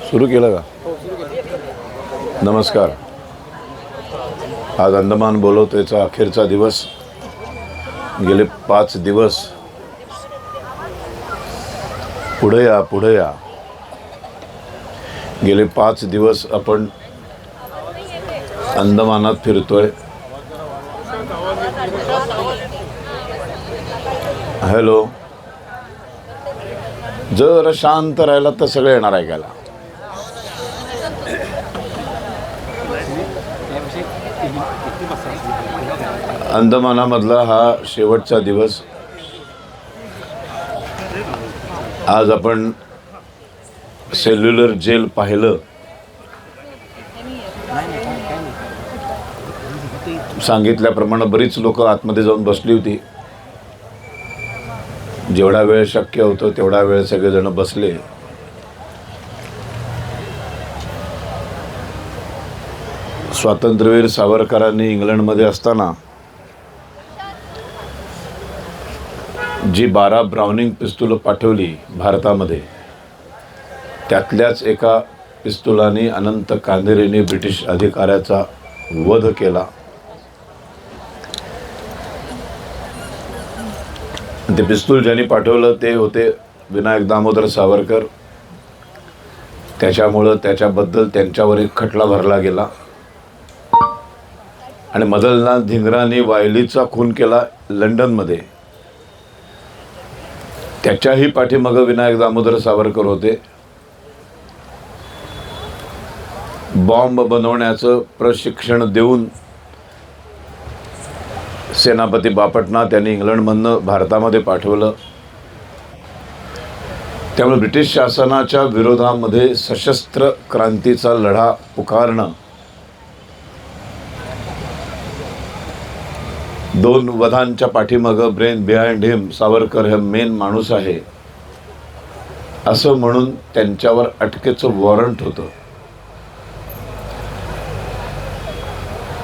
सुरू केलं का? नमस्कार. आज अंदमान बोलवतेचा अखेरचा दिवस. गेले 5 दिवस पुढे या पुढे या. गेले 5 दिवस आपण अंदमानात फिरतोय. हॅलो. जर शांत राहिला तर सगळे येणार ऐकायला. अंदमानामधला हा शेवटचा दिवस. आज आपण सेल्युलर जेल पाहिलं. सांगितल्याप्रमाणे बरीच लोक आतमध्ये जाऊन बसली होती. जेवढा वेळ शक्य होतं तेवढा वेळ सगळेजण बसले. स्वातंत्र्यवीर सावरकरांनी इंग्लंडमध्ये असताना जी 12 ब्राउनिंग पिस्तूल पाठवली भारतामध्ये, त्यातल्याच एका पिस्तुलाने अनंत कांदेरेने ब्रिटिश अधिकाऱ्याचा वध केला. ते पिस्तूल ज्यांनी पाठवलं ते होते विनायक दामोदर सावरकर. त्याच्यामुळं त्याच्याबद्दल त्यांच्यावर एक खटला भरला गेला आणि मदनलाल धिंगरांनी वायलीचा खून केला लंडनमध्ये. त्याच्याही पाठीमागं विनायक दामोदर सावरकर होते. बॉम्ब बनवण्याचं प्रशिक्षण देऊन सेनापती बापटना त्यांनी इंग्लंडमधनं भारतामध्ये पाठवलं. त्यामुळे ब्रिटिश शासनाच्या विरोधामध्ये सशस्त्र क्रांतीचा लढा पुकारणं, 2 वधांच्या पाठीमागं ब्रेन बिहाइंड हिम सावरकर हे मेन माणूस आहे असं म्हणून त्यांच्यावर अटकेचं वॉरंट होतं.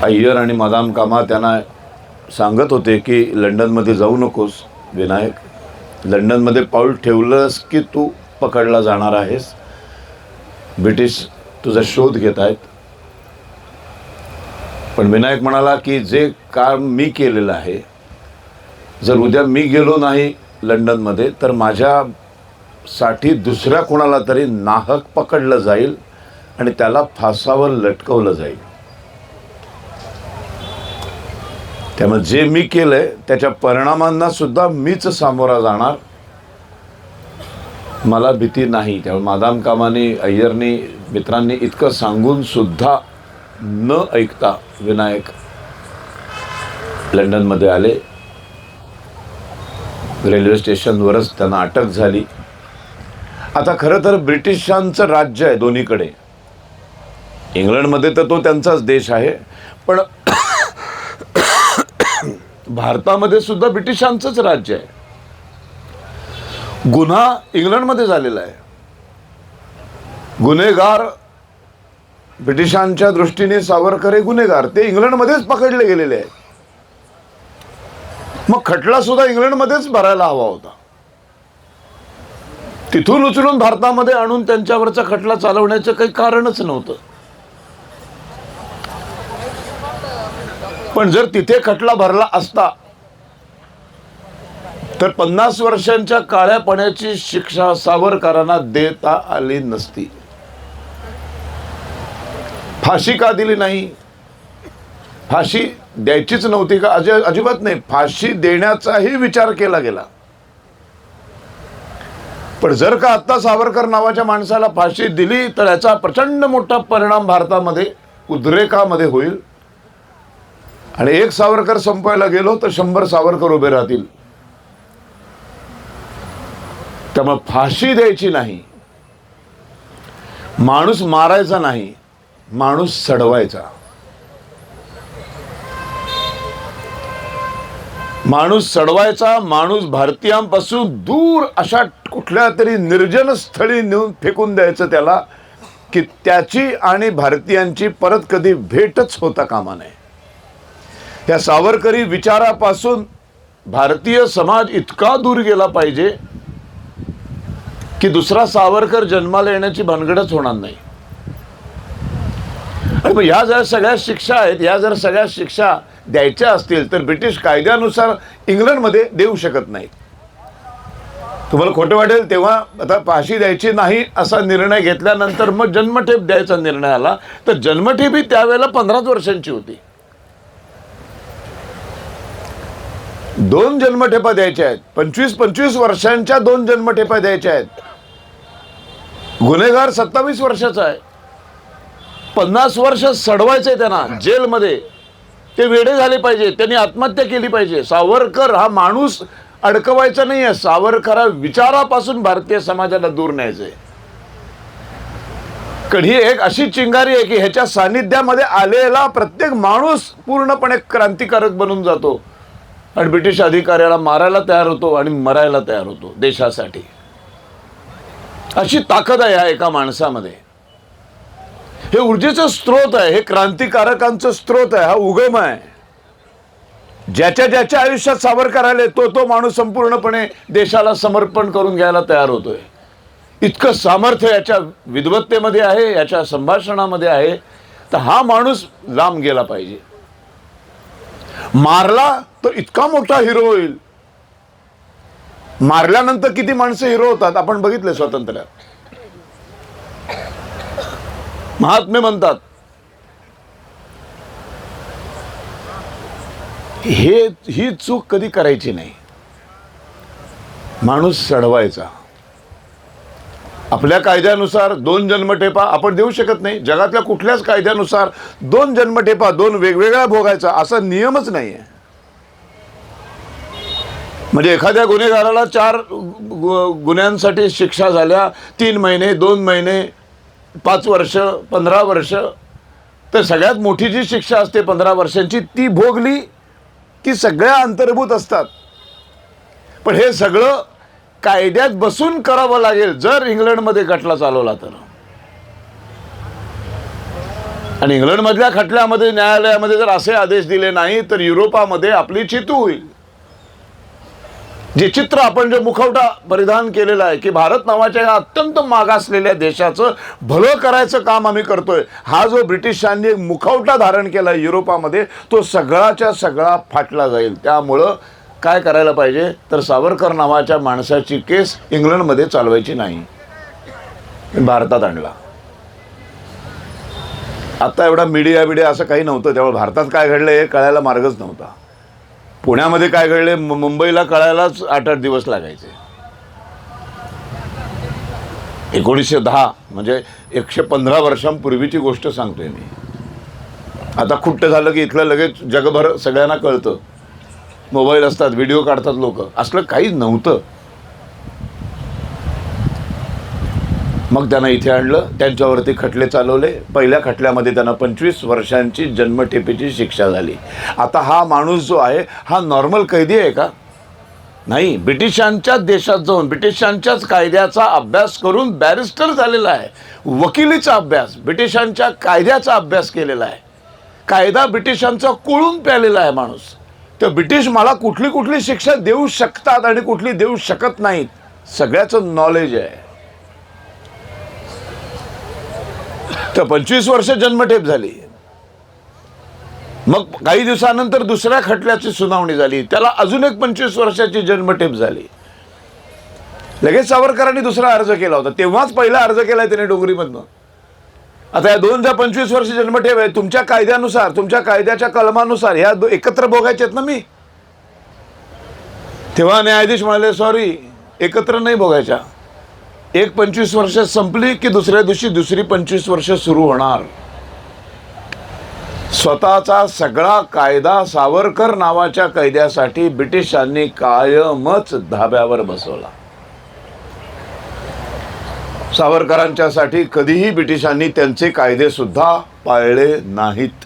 अय्यर आणि मदाम कामा त्यांना सांगत होते की लंडनमध्ये जाऊ नकोस विनायक. लंडनमध्ये पाऊल ठेवलंस की तू पकडला जाणार आहेस. ब्रिटिश तुझा शोध घेत आहेत. पण विनायक म्हणाला की जे काम मी केलेलं आहे, जर उद्या मी गेलो नाही लंडनमध्ये तर माझ्यासाठी दुसऱ्या कोणाला तरी नाहक पकडलं जाईल आणि त्याला फासावर लटकवलं जाईल. त्यामुळे जे मी केलंय त्याच्या परिणामांना सुद्धा मीच सामोरा जाणार. मला भीती नाही. त्यामुळे मादाम कामानी, अय्यरनी, मित्रांनी इतकं सांगून सुद्धा न ऐकता विनायक लंडनमध्ये आले. रेल्वे स्टेशनवरच त्यांना अटक झाली. आता खरं तर ब्रिटिशांचं राज्य आहे दोन्हीकडे. इंग्लंडमध्ये तर तो त्यांचाच देश आहे, पण भारतामध्ये सुद्धा ब्रिटिशांचंच राज्य आहे. गुन्हा इंग्लंडमध्ये झालेला आहे. गुन्हेगार ब्रिटिशांच्या दृष्टीने सावरकर हे गुन्हेगार, ते इंग्लंडमध्येच पकडले गेलेले आहेत. मग खटला सुद्धा इंग्लंडमध्येच भरायला हवा होता. तिथून उचलून भारतामध्ये आणून त्यांच्यावरचा खटला चालवण्याचं काही कारणच नव्हतं. पण जर तिथे खटला भरला असता तर 50 वर्षांच्या काळ्या पाण्याची शिक्षा सावरकरांना देता आली नसती. फाशी का दिली नाही? फाशी द्यायचीच नव्हती का? अजिबात नाही. फाशी देण्याचाही विचार केला गेला. पण जर का आता सावरकर नावाच्या माणसाला फाशी दिली तर याचा प्रचंड मोठा परिणाम भारतामध्ये उद्रेकामध्ये होईल आणि एक सावरकर संपवायला गेलो तर 100 सावरकर उभे राहतील. त्यामुळे फाशी द्यायची नाही. माणूस मारायचा नाही, माणूस सडवायचा. माणूस सडवायचा. माणूस भारतीयांपासून दूर अशा कुठल्या तरी निर्जन स्थळी नेऊन फेकून द्यायचं त्याला, की त्याची आणि भारतीयांची परत कधी भेटच होता कामा नये. या सावरकरी विचारापासून भारतीय समाज इतका दूर गेला पाहिजे की दुसरा सावरकर जन्माला येण्याची भानगडच होणार नाही. आणि मग ह्या जर सगळ्या शिक्षा आहेत, या जर सगळ्या शिक्षा द्यायच्या असतील तर ब्रिटिश कायद्यानुसार इंग्लंडमध्ये देऊ शकत नाहीत. तुम्हाला खोटं वाटेल तेव्हा आता फाशी द्यायची नाही असा निर्णय घेतल्यानंतर मग जन्मठेप द्यायचा निर्णय आला, तर जन्मठेप ही त्यावेळेला 15 वर्षांची होती. 2 जन्मठेपा द्यायच्या आहेत, 25 वर्षांच्या 2 जन्मठेपा द्यायच्या आहेत. गुन्हेगार 27 वर्षाचा आहे, 50 वर्ष सडवायचंय त्यांना जेलमध्ये. ते वेडे झाले पाहिजे, त्यांनी आत्महत्या केली पाहिजे. सावरकर हा माणूस अडकवायचा नाही आहे, सावरकर विचारापासून भारतीय समाजाला दूर न्यायचंय. कारण ही एक अशी चिंगारी आहे की ह्याच्या सानिध्यामध्ये आलेला प्रत्येक माणूस पूर्णपणे क्रांतिकारक बनून जातो आणि ब्रिटिश अधिकाऱ्याला मारायला तयार होतो आणि मरायला तयार होतो देशासाठी. अशी ताकद आहे ह्या एका माणसामध्ये. हे ऊर्जेचं स्रोत आहे, हे क्रांतिकारकांचं स्रोत आहे, हा उगम आहे. ज्याच्या आयुष्यात सावरकर आले तो माणूस संपूर्णपणे देशाला समर्पण करून घ्यायला तयार होतोय. इतकं सामर्थ्य याच्या विद्वत्तेमध्ये आहे, याच्या संभाषणामध्ये आहे. तर हा माणूस लांब गेला पाहिजे. मारला तर इतका मोठा हिरो होईल. मारल्यानंतर किती माणसं हिरो होतात आपण बघितले स्वातंत्र्यात. महात्मे म्हणतात ही चूक कधी करायची नाही. माणूस सडवायचा. आपल्या कायद्यानुसार 2 जन्मठेपा आपण देऊ शकत नाही. जगातल्या कुठल्याच कायद्यानुसार 2 जन्मठेपा 2 वेगवेगळ्या भोगायचा असा नियमच नाही आहे. म्हणजे एखाद्या गुन्हेगाराला 4 गुन्ह्यांसाठी शिक्षा झाल्या, 3 महिने 2 महिने 5 वर्ष 15 वर्ष, तर सगळ्यात मोठी जी शिक्षा असते 15 वर्षांची ती भोगली की सगळ्या अंतर्भूत असतात. पण हे सगळं कायद्यात बसून करावं लागेल जर इंग्लंडमध्ये खटला चालवला तर. आणि इंग्लंडमधल्या खटल्यामध्ये न्यायालयामध्ये जर असे आदेश दिले नाही तर युरोपामध्ये आपली चितू होईल. जे चित्र आपण जे मुखवटा परिधान केलेला आहे की भारत नावाच्या या अत्यंत मागासलेल्या देशाचं भलं करायचं काम आम्ही करतोय, हा जो ब्रिटिशांनी एक मुखवटा धारण केला युरोपामध्ये तो सगळाच्या सगळा फाटला जाईल. त्यामुळं काय करायला पाहिजे तर सावरकर नावाच्या माणसाची केस इंग्लंडमध्ये चालवायची नाही, भारतात आणला. आता एवढा मीडिया असं काही नव्हतं, त्यामुळे भारतात काय घडलं हे कळायला मार्गच नव्हता. पुण्यामध्ये काय घडले मुंबईला कळायलाच 8-8 दिवस लागायचे. 1910 म्हणजे 115 वर्षांपूर्वीची गोष्ट सांगतोय मी. आता खुट्ट झालं की इथलं लगेच जगभर सगळ्यांना कळतं. मोबाईल असतात, व्हिडिओ काढतात लोक. असलं काहीच नव्हतं. मग त्यांना इथे आणलं, त्यांच्यावरती खटले चालवले. पहिल्या खटल्यामध्ये त्यांना 25 वर्षांची जन्मठेपेची शिक्षा झाली. आता हा माणूस जो आहे हा नॉर्मल कैदी आहे का? नाही. ब्रिटिशांच्याच देशात जाऊन ब्रिटिशांच्याच कायद्याचा अभ्यास करून बॅरिस्टर झालेला आहे. वकिलीचा अभ्यास, ब्रिटिशांच्या कायद्याचा अभ्यास केलेला आहे. कायदा ब्रिटिशांचा कुळून प्यालेला आहे माणूस. तर ब्रिटिश मला कुठली शिक्षा देऊ शकतात आणि कुठली देऊ शकत नाहीत सगळ्याचं नॉलेज आहे. तर 25 वर्ष जन्मठेप झाली. मग काही दिवसानंतर दुसऱ्या खटल्याची सुनावणी झाली, त्याला अजून एक 25 वर्षाची जन्मठेप झाली. लगेच सावरकरांनी दुसरा अर्ज केला होता. तेव्हाच पहिला अर्ज केलाय त्याने डोंगरीमधनं. आता या 2 ज्या 25 वर्ष जन्मठेप आहे तुमच्या कायद्यानुसार, तुमच्या कायद्याच्या कलमानुसार ह्या एकत्र भोगायचे आहेत ना मी. तेव्हा न्यायाधीश म्हणाले सॉरी, एकत्र नाही भोगायच्या. एक 25 वर्ष संपली की दुसऱ्या दिवशी दुसरी 25 वर्ष सुरू होणार. स्वतःचा सगळा कायदा सावरकर नावाच्या कैद्यासाठी ब्रिटिशांनी कायमच धाब्यावर बसवला. सावरकरांच्यासाठी कधीही ब्रिटिशांनी त्यांचे कायदे सुद्धा पाळले नाहीत.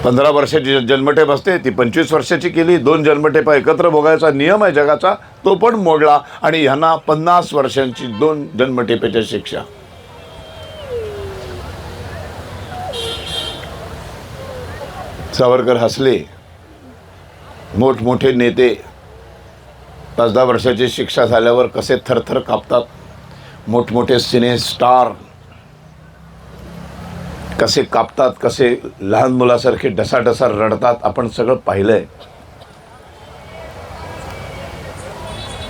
15 वर्षाची जन्मठेप असते ती 25 वर्षाची केली. 2 जन्मठेपा एकत्र भोगायचा नियम आहे जगाचा, तो पण मोडला आणि ह्यांना 50 वर्षांची 2 जन्मठेपेच्या शिक्षा. सावरकर हसले. मोठमोठे नेते 5-10 वर्षाची शिक्षा झाल्यावर कसे थरथर कापतात, मोठमोठे सिने स्टार कसे कापतात, कसे लहान मुलासारखे ढसाढसा रडतात, आपण सगळं पाहिलंय.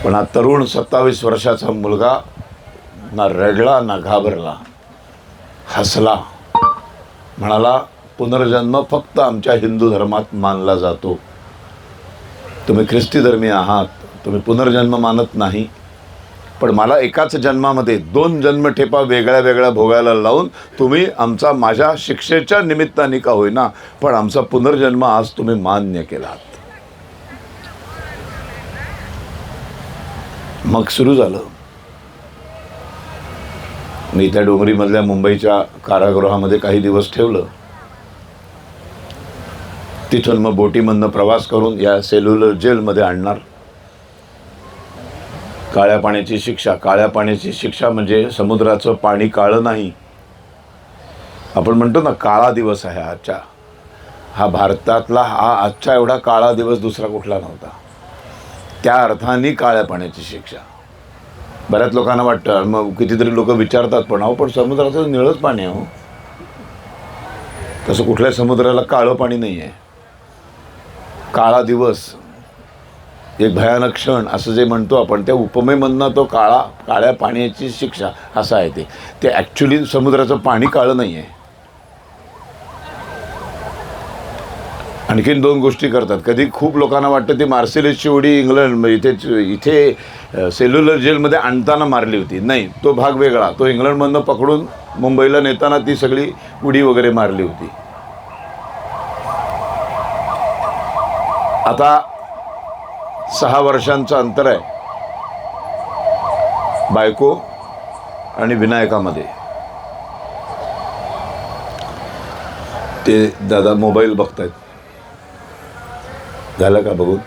पण हा तरुण 27 वर्षाचा मुलगा ना रडला ना घाबरला, हसला, म्हणाला पुनर्जन्म फक्त आमच्या हिंदू धर्मात मानला जातो. तुम्ही ख्रिस्ती धर्मीय आहात, तुम्ही पुनर्जन्म मानत नाही, पण मला एकाच जन्मामध्ये 2 जन्मठेपा वेगळ्या वेगळ्या भोगायला लावून तुम्ही माझ्या शिक्षेच्या निमित्ताने का होईना, पण आमचा पुनर्जन्म आज तुम्ही मान्य केलात. मग सुरू झालं. मी त्या डोंगरीमधल्या मुंबईच्या कारागृहामध्ये काही दिवस ठेवलं. तिथून मग बोटीमधनं प्रवास करून या सेल्युलर जेलमध्ये आणणार. काळ्या पाण्याची शिक्षा. काळ्या पाण्याची शिक्षा म्हणजे समुद्राचं पाणी काळं नाही. आपण म्हणतो ना काळा दिवस आहे आजचा. हा भारतातला आजचा एवढा काळा दिवस दुसरा कुठला नव्हता. त्या अर्थाने काळ्या पाण्याची शिक्षा. बऱ्याच लोकांना वाटतं, मग कितीतरी लोक विचारतात पण अहो पण समुद्राचं निळंच पाणी आहे हो. तसं कुठल्या समुद्राला काळं पाणी नाही आहे. काळा दिवस, एक भयानक क्षण असं जे म्हणतो आपण, त्या उपमेमधनं तो काळ्या पाण्याची शिक्षा असं आहे. ते ॲक्च्युली समुद्राचं पाणी काळं नाही आहे. आणखीन 2 गोष्टी करतात. कधी खूप लोकांना वाटतं ती मार्सेलिसची उडी इंग्लंड इथे सेल्युलर जेलमध्ये आणताना मारली होती. नाही, तो भाग वेगळा. तो इंग्लंडमधनं पकडून मुंबईला नेताना ती सगळी उडी वगैरे मारली होती. आता 6 वर्षांचं अंतर आहे बायको आणि विनायकामध्ये. ते दादा मोबाईल बघतायत. झालं का बघून?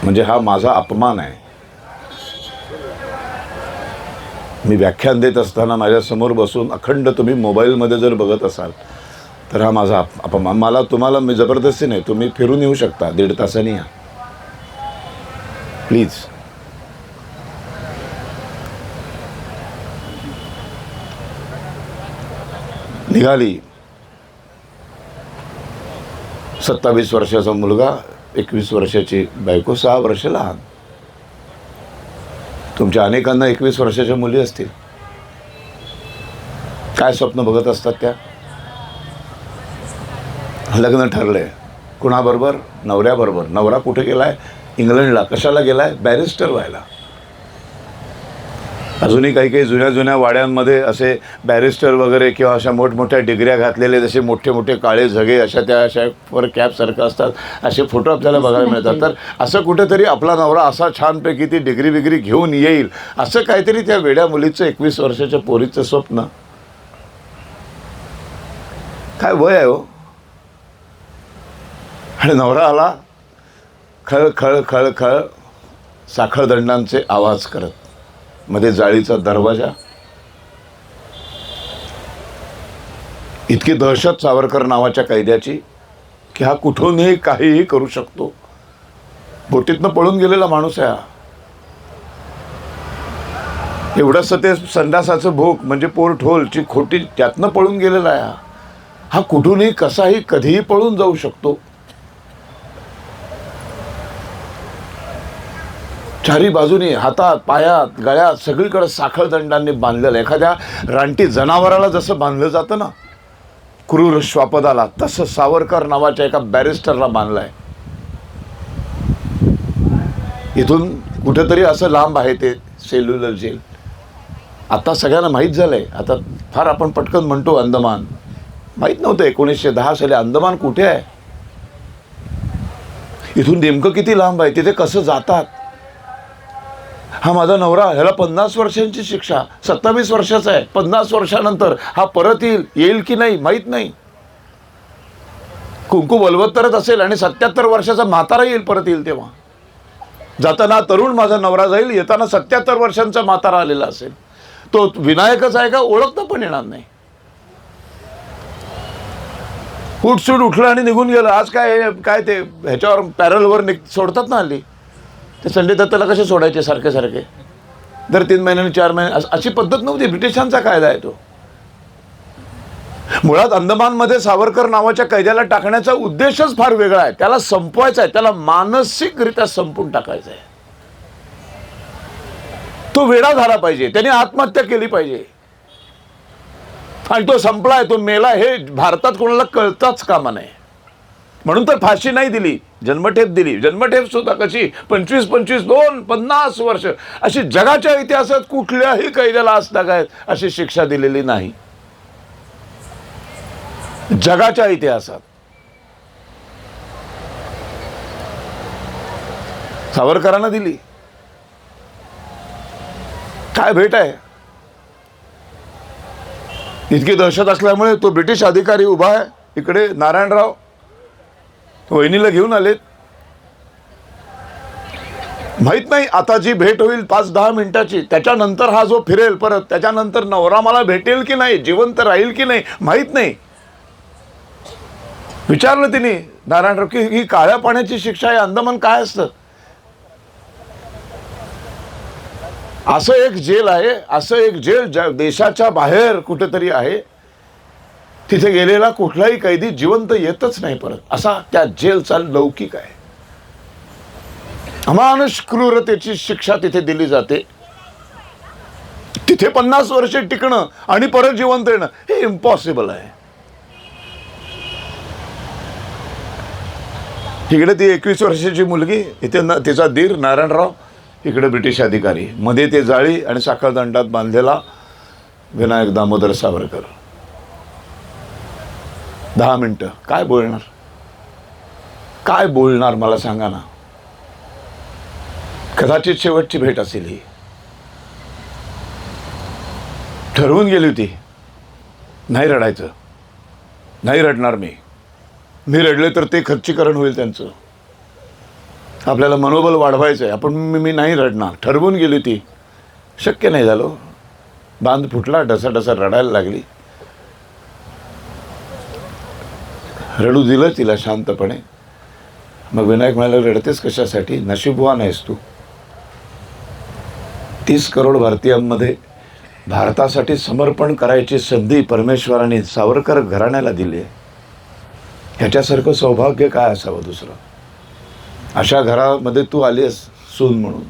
म्हणजे हा माझा अपमान आहे. मी व्याख्यान देत असताना माझ्यासमोर बसून अखंड तुम्ही मोबाईलमध्ये जर बघत असाल तर हा माझा अपमान. तुम्हाला मी जबरदस्ती नाही, तुम्ही फिरून येऊ शकता, 1.5 तासांनी या प्लीज. निघाली. 27 वर्षाचा मुलगा, 21 वर्षाची बायको, 6 वर्ष लहान. तुमच्या अनेकांना 21 वर्षाच्या मुली असतील. काय स्वप्न बघत असतात त्या? लग्न ठरलंय. कुणाबरोबर? नवऱ्याबरोबर. नवरा कुठे गेलाय? इंग्लंडला. कशाला गेलाय? बॅरिस्टर व्हायला. अजूनही काही जुन्या वाड्यांमध्ये असे बॅरिस्टर वगैरे किंवा अशा मोठमोठ्या डिग्र्या घातलेले जसे मोठे मोठे काळे झगे अशा वर कॅपसारखं असतात, असे फोटो आपल्याला बघायला मिळतात. तर असं कुठेतरी आपला नवरा असा छानपैकी ती डिग्री बिग्री घेऊन येईल असं काहीतरी त्या वेड्या मुलीचं 21 वर्षाच्या पोरीचं स्वप्न. काय वय आहे हो. आणि नवरा आला खळ खळ खळ खळ साखळदंडांचे आवाज करत. मध्ये जाळीचा दरवाजा. इतकी दहशत सावरकर नावाच्या कैद्याची की हा कुठूनही काहीही करू शकतो. बोटीतनं पळून गेलेला माणूस आहे हा. एवढंसं ते संडासाचं भोक म्हणजे पोर्ट होलची खोटी, त्यातनं पळून गेलेला आहे हा. कुठूनही कसाही कधीही पळून जाऊ शकतो. चारी बाजूनी हातात पायात गळ्यात सगळीकडे साखळदंडांनी बांधलेलं. एखाद्या रानटी जनावराला जसं बांधलं जातं ना क्रूर श्वापदाला, तसं सावरकर नावाच्या एका बॅरिस्टरला बांधलंय. इथून कुठेतरी असं लांब आहे ते सेल्युलर जेल. आता सगळ्यांना माहीत झालंय. आता फार आपण पटकन म्हणतो अंदमान. माहीत नव्हतं 1910 साली अंदमान कुठे आहे. इथून नेमकं किती लांब आहे, तिथे कसं जातात. हा माझा नवरा, ह्याला 50 वर्षांची शिक्षा. 27 वर्षाचा आहे. 50 वर्षानंतर हा परत येईल की नाही माहीत नाही. कुंकू बलवत्तरच असेल आणि 77 वर्षाचा म्हातारा परत येईल. तेव्हा जाताना तरुण माझा नवरा जाईल, येताना 77 वर्षांचा म्हातारा आलेला असेल. तो विनायकच आहे का ओळखता पण येणार नाही. उठसूट उठलं आणि निघून गेलं. आज काय ते ह्याच्यावर पॅरलवर सोडतात ना हल्ली. ते संजय दत्ताला कसे सोडायचे सारखे सारखे, दर 3 महिन्यांनी 4 महिने, अशी पद्धत नव्हती. ब्रिटिशांचा कायदा आहे तो. मुळात अंदमानमध्ये सावरकर नावाच्या कैद्याला टाकण्याचा उद्देशच फार वेगळा आहे. त्याला संपवायचा आहे, त्याला मानसिकरित्या संपून टाकायचं आहे. तो वेडा झाला पाहिजे, त्याने आत्महत्या केली पाहिजे, आणि तो संपलाय, तो मेला, हे भारतात कोणाला कळताच कामा नये. म्हणून तर फाशी नाही दिली, जन्मठेप दिली. जन्मठेप सुद्धा कशी 25, 2, 50 वर्ष, अशी जगाच्या इतिहासात कुठल्याही कैद्याला आजतागायत अशी शिक्षा दिलेली नाही, जगाच्या इतिहासात. सावरकरांना दिली. काय भेट आहे? इतकी दहशत असल्यामुळे तो ब्रिटिश अधिकारी उभा आहे इकडे, नारायणराव वहिनीला घेऊन आलेत. माहित नाही आता जी भेट होईल 5-10 मिनिटाची, त्याच्यानंतर हा जो फिरेल परत, त्याच्यानंतर नवरा मला भेटेल की नाही, जिवंत राहील की नाही, माहित नाही. विचारलं तिने नारायणराव की ही काळ्या पाण्याची शिक्षा आहे, अंदमान काय असतं? असं एक जेल आहे, असं एक जेल देशाच्या बाहेर कुठेतरी आहे, तिथे गेलेला कुठलाही कैदी जिवंत येतच नाही परत, असा त्या जेलचा लौकिक आहे. अमानुष क्रूरतेची शिक्षा तिथे दिली जाते. तिथे 50 वर्षे टिकणं आणि परत जिवंत येणं हे इम्पॉसिबल आहे. इकडे ती 21 वर्षाची मुलगी, इथे तिचा दीर नारायणराव, इकडे ब्रिटिश अधिकारी, मध्ये ते जाळी आणि साखळदंडात बांधलेला विनायक दामोदर सावरकर. 10 मिनिटं काय बोलणार, काय बोलणार मला सांगा ना. कदाचित शेवटची भेट असेल ही. ठरवून गेली होती, नाही रडायचं, नाही रडणार मी रडले तर ते खच्चीकरण होईल त्यांचं. आपल्याला मनोबल वाढवायचं आहे, आपण मी नाही रडणार. ठरवून गेली ती, शक्य नाही झालं. बांध फुटला, ढसाढसा रडायला लागली. रडू दिलं तिला शांतपणे. मग विनायक म्हणाला, रडतेस कशासाठी, नशीबवान आहेस तू. 30 करोड भारतीयांमध्ये भारतासाठी समर्पण करायची संधी परमेश्वराने सावरकर घराण्याला दिली. ह्याच्यासारखं सौभाग्य काय असावं दुसरं. अशा घरामध्ये तू आलीस सून म्हणून,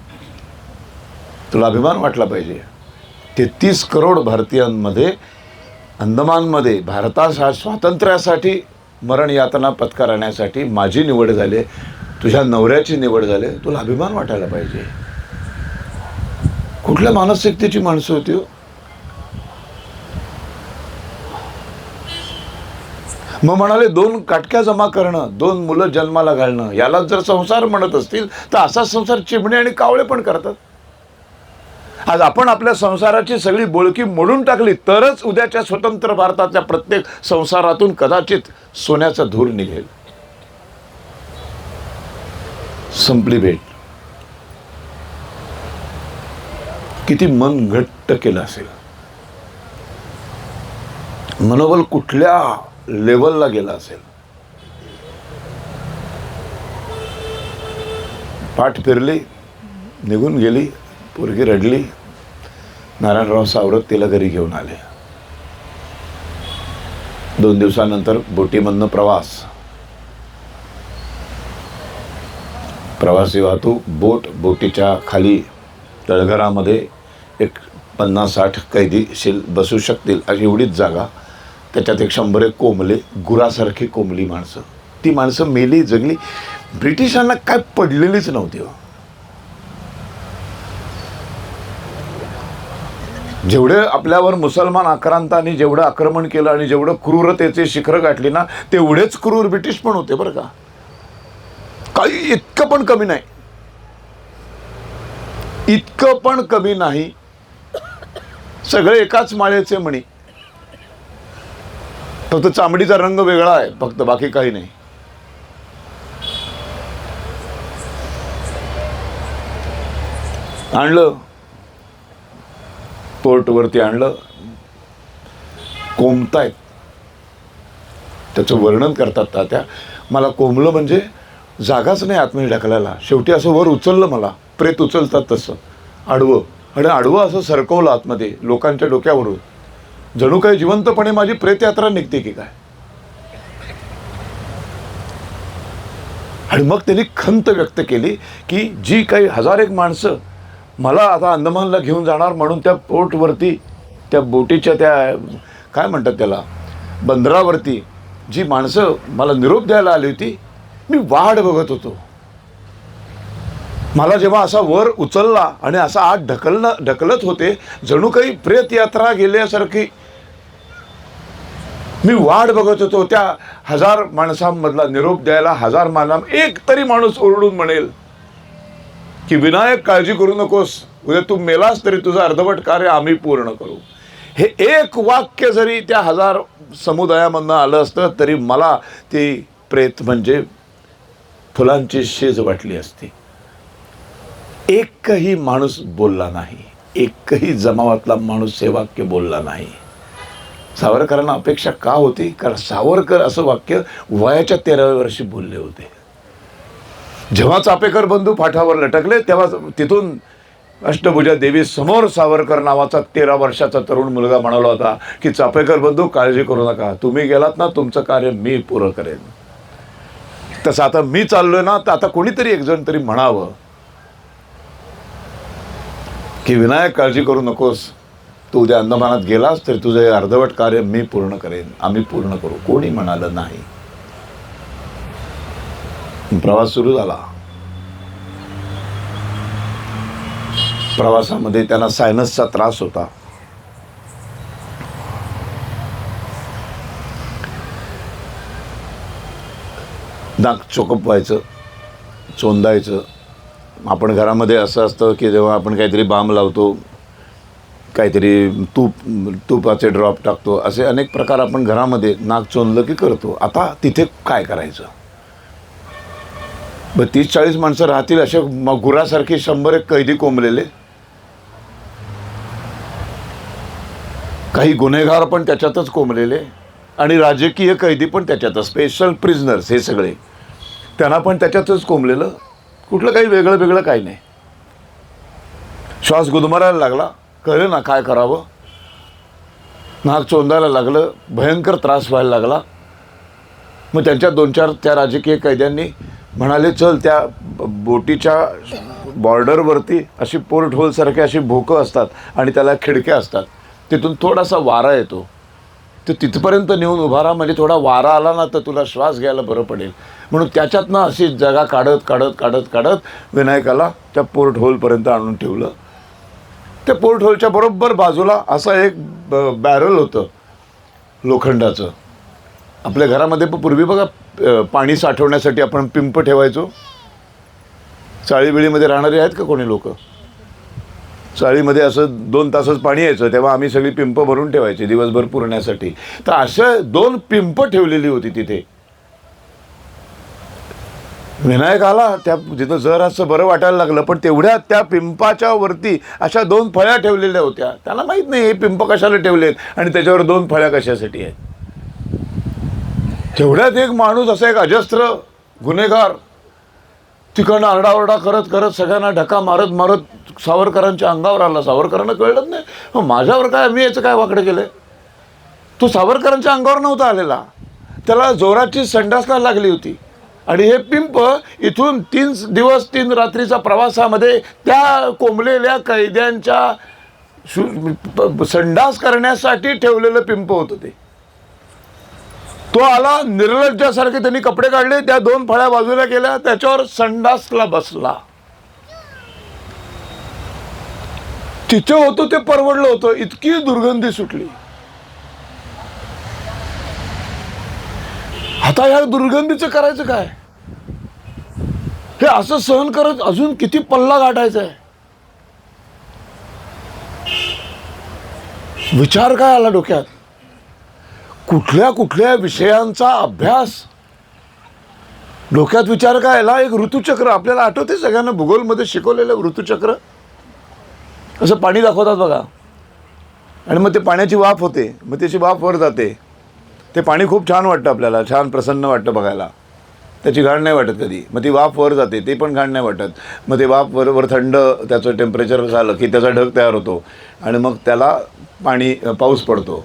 तुला अभिमान वाटला पाहिजे. 33 करोड भारतीयांमध्ये अंदमानमध्ये भारताच्या स्वातंत्र्यासाठी मरण यातना पत्करण्यासाठी माझी निवड झाली, तुझ्या नवऱ्याची निवड झाली, तुला अभिमान वाटायला पाहिजे. कुठल्या मानसिकतेची माणसं होती हो. मग म्हणाले 2 काटक्या जमा करणं, 2 मुलं जन्माला घालणं, याला जर संसार म्हणत असतील तर असा संसार चिमणे आणि कावळे पण करतात. आज आपण आपल्या संसाराची सगळी बोळकी मोडून टाकली तरच उद्याच्या स्वतंत्र भारतातल्या प्रत्येक संसारातून कदाचित सोन्याचा धूर निघेल. संपली भेट. किती मन घट्ट केलं असेल, मनोबल कुठल्या लेवलला गेला असेल. पाठ फिरली, निघून गेली, पोरगी रडली. नारायणराव सावरत तिला घरी घेऊन आले. 2 दिवसानंतर बोटीमधनं प्रवास, प्रवासी वाहतूक, बोटीच्या खाली तळघरामध्ये एक 50-60 कैदी बसू शकतील अशी एवढीच जागा. त्याच्यात 100 कोंबले, गुरासारखी कोंबली माणसं. ती माणसं मेली जगली. ब्रिटिशांना काय पडलेलीच नव्हती हो. जेवढे आपल्यावर मुसलमान आक्रांतांनी जेवढं आक्रमण केलं आणि जेवढं क्रूरतेचे शिखर गाठली ना, तेवढेच क्रूर ब्रिटिश पण होते बरं का. काही इतकं पण कमी नाही, इतकं पण कमी नाही. सगळे एकाच माळेचे मणी, फक्त चामडीचा रंग वेगळा आहे, फक्त बाकी काही नाही. आणलं, पोर्टवरती आणलं. कोंबतायत, त्याचं वर्णन करतात तात्या. मला कोंबलं म्हणजे जागाच नाही आतमध्ये ढकलायला. शेवटी असं वर उचललं मला. प्रेत उचलतात तसं आडवं, आणि आडवं असं सरकवलं आतमध्ये लोकांच्या डोक्यावरून, जणू काही जिवंतपणे माझी प्रेतयात्रा निघते की काय. आणि मग त्यांनी खंत व्यक्त केली की जी काही 1001 माणसं मला आता अंदमानला घेऊन जाणार म्हणून त्या पोर्टवरती, त्या बोटीच्या त्या काय म्हणतात त्याला, बंदरावरती जी माणसं मला निरोप द्यायला आली होती, मी वाट बघत होतो. मला जेव्हा असा वर उचलला आणि असा आत ढकलत होते, जणू काही प्रेतयात्रा गेल्यासारखी मी वाट बघत होतो. त्या 1000 माणसांमधला निरोप द्यायला 1000 माणसां एक तरी माणूस ओरडून म्हणेल की विनायक काळजी करू नकोस, उद्या तू मेलास तरी तुझं अर्धवट कार्य आम्ही पूर्ण करू. हे एक वाक्य जरी त्या 1000 समुदायामधनं आलं असतं तरी मला ती प्रेत म्हणजे फुलांची शेज वाटली असती. एकही माणूस बोलला नाही, एकही जमावातला माणूस हे वाक्य बोलला नाही. सावरकरांना अपेक्षा का होती? कारण सावरकर असं वाक्य वयाच्या 13व्या वर्षी बोलले होते. जेव्हा चापेकर बंधू फाटावर लटकले तेव्हा तिथून अष्टभुजा देवी समोर सावरकर नावाचा 13 वर्षाचा तरुण मुलगा म्हणाला होता की चापेकर बंधू काळजी करू नका, तुम्ही गेलात ना, तुमचं कार्य मी पुरं करेन. तसं आता मी चाललोय ना, तर आता कोणीतरी एक जण तरी म्हणावं की विनायक काळजी करू नकोस, तू उद्या अंदमानात गेलास तरी तुझं हे अर्धवट कार्य मी पूर्ण करेन, आम्ही पूर्ण करू. कोणी म्हणालं नाही. प्रवास सुरू झाला. प्रवासामध्ये त्यांना सायनसचा त्रास होता. नाक चोकप व्हायचं, चोंदायचं. आपण घरामध्ये असं असतं की जेव्हा आपण काहीतरी बाम लावतो, काहीतरी तुपाचे ड्रॉप टाकतो, असे अनेक प्रकार आपण घरामध्ये नाक चोंदलं की करतो. आता तिथे काय करायचं? 30-40 माणसं राहतील असे गुरासारखी 100 कैदी कोंबलेले, काही गुन्हेगार पण त्याच्यातच कोंबलेले आणि राजकीय कैदी पण त्याच्यातच, स्पेशल प्रिझनर्स हे सगळे, त्यांना पण त्याच्यातच कोंबलेलं. कुठलं काही वेगळं काही नाही. श्वास गुदमरायला लागला, कळलं ना काय करावं. नाक चोंदायला लागलं, भयंकर त्रास व्हायला लागला. मग त्यांच्या 2-4 त्या राजकीय कैद्यांनी म्हणाले, चल त्या बोटीच्या बॉर्डरवरती अशी पोर्ट होलसारखी अशी भोकं असतात आणि त्याला खिडक्या असतात, तिथून थोडासा वारा येतो, तर तिथपर्यंत नेऊन उभा राहा, म्हणजे थोडा वारा आला ना तर तुला श्वास घ्यायला बरं पडेल. म्हणून त्याच्यातनं अशी जागा काढत विनायकाला त्या पोर्ट होलपर्यंत आणून ठेवलं. त्या पोर्ट होलच्या बरोबर बाजूला असं एक बॅरल होतं लोखंडाचं. आपल्या घरामध्ये पूर्वी बघा पाणी साठवण्यासाठी आपण पिंप ठेवायचो. चाळीबिळीमध्ये राहणारे आहेत का कोणी लोक? चाळीमध्ये असं 2 तासच पाणी यायचं, तेव्हा आम्ही सगळी पिंप भरून ठेवायची दिवसभर पुरण्यासाठी. तर अशा 2 पिंप ठेवलेली होती तिथे. विनायक आला, त्या जिथं जर असं बरं वाटायला लागलं, पण तेवढ्या त्या पिंपाच्या वरती अशा 2 फळ्या ठेवलेल्या होत्या. त्याला माहीत नाही हे पिंप कशाला ठेवलेत आणि त्याच्यावर 2 फळ्या कशासाठी आहेत. तेवढ्यात एक माणूस, असा एक अजस्त्र गुन्हेगार, तिकडनं आरडाओरडा करत सगळ्यांना ढका मारत सावरकरांच्या अंगावर आला. सावरकरांना कळलंच नाही, माझ्यावर काय, मी याचं काय वाकडं केलं. तो सावरकरांच्या अंगावर नव्हता आलेला, त्याला जोराची संडासला लागली होती. आणि हे पिंप इथून 3 दिवस 3 रात्रीचा प्रवासामध्ये त्या कोंबलेल्या कैद्यांच्या संडास करण्यासाठी ठेवलेलं पिंप होतं ते. तो आला, निर्लज्जासारखे त्यांनी कपडे काढले, त्या 2 फळ्या बाजूला केल्या, त्याच्यावर संडासला बसला. तिथे होतं ते परवडलं होतं, इतकी दुर्गंधी सुटली. आता या दुर्गंधीचं करायचं काय? हे असं सहन करत अजून किती पल्ला गाठायचा आहे? विचार काय आला डोक्यात? कुठल्या विषयांचा अभ्यास डोक्यात? विचार काय आला? एक ऋतुचक्र आपल्याला आठवते सगळ्यांना भूगोलमध्ये शिकवलेलं ऋतुचक्र. असं पाणी दाखवतात बघा, आणि मग ते पाण्याची वाफ होते, मग त्याची वाफ वर जाते, ते पाणी खूप छान वाटतं आपल्याला, छान प्रसन्न वाटतं बघायला. त्याची घाण नाही वाटत कधी. मग ती वाफ वर जाते, ते पण घाण नाही वाटत. मग ते वाफ वर थंड त्याचं टेम्परेचर झालं की त्याचा ढग तयार होतो आणि मग त्याला पाऊस पडतो.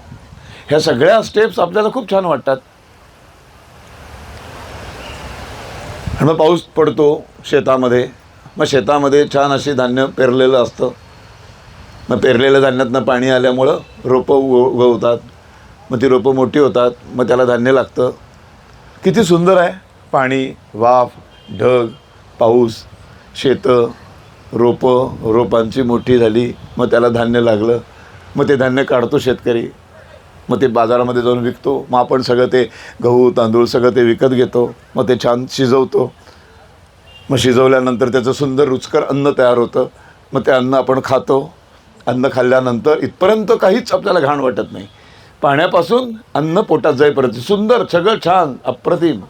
ह्या सगळ्या स्टेप्स आपल्याला खूप छान वाटतात. आणि मग पाऊस पडतो शेतामध्ये. मग शेतामध्ये छान अशी धान्य पेरलेलं असतं. मग पेरलेल्या धान्यातनं पाणी आल्यामुळं रोपं उगवतात. मग ती रोपं मोठी होतात. मग त्याला धान्य लागतं. किती सुंदर आहे. पाणी, वाफ, ढग, पाऊस, शेतं, रोपांची मोठी झाली. मग त्याला धान्य लागलं. मग ते धान्य काढतो शेतकरी. मग ते बाजारामध्ये जाऊन विकतो. मग आपण सगळं ते गहू तांदूळ सगळं ते विकत घेतो. मग ते छान शिजवतो. मग शिजवल्यानंतर त्याचं सुंदर रुचकर अन्न तयार होतं. मग ते अन्न आपण खातो. अन्न खाल्ल्यानंतर इथपर्यंत काहीच आपल्याला घाण वाटत नाही. पाण्यापासून अन्न पोटात जाईपर्यंत सुंदर, सगळं छान, अप्रतिम.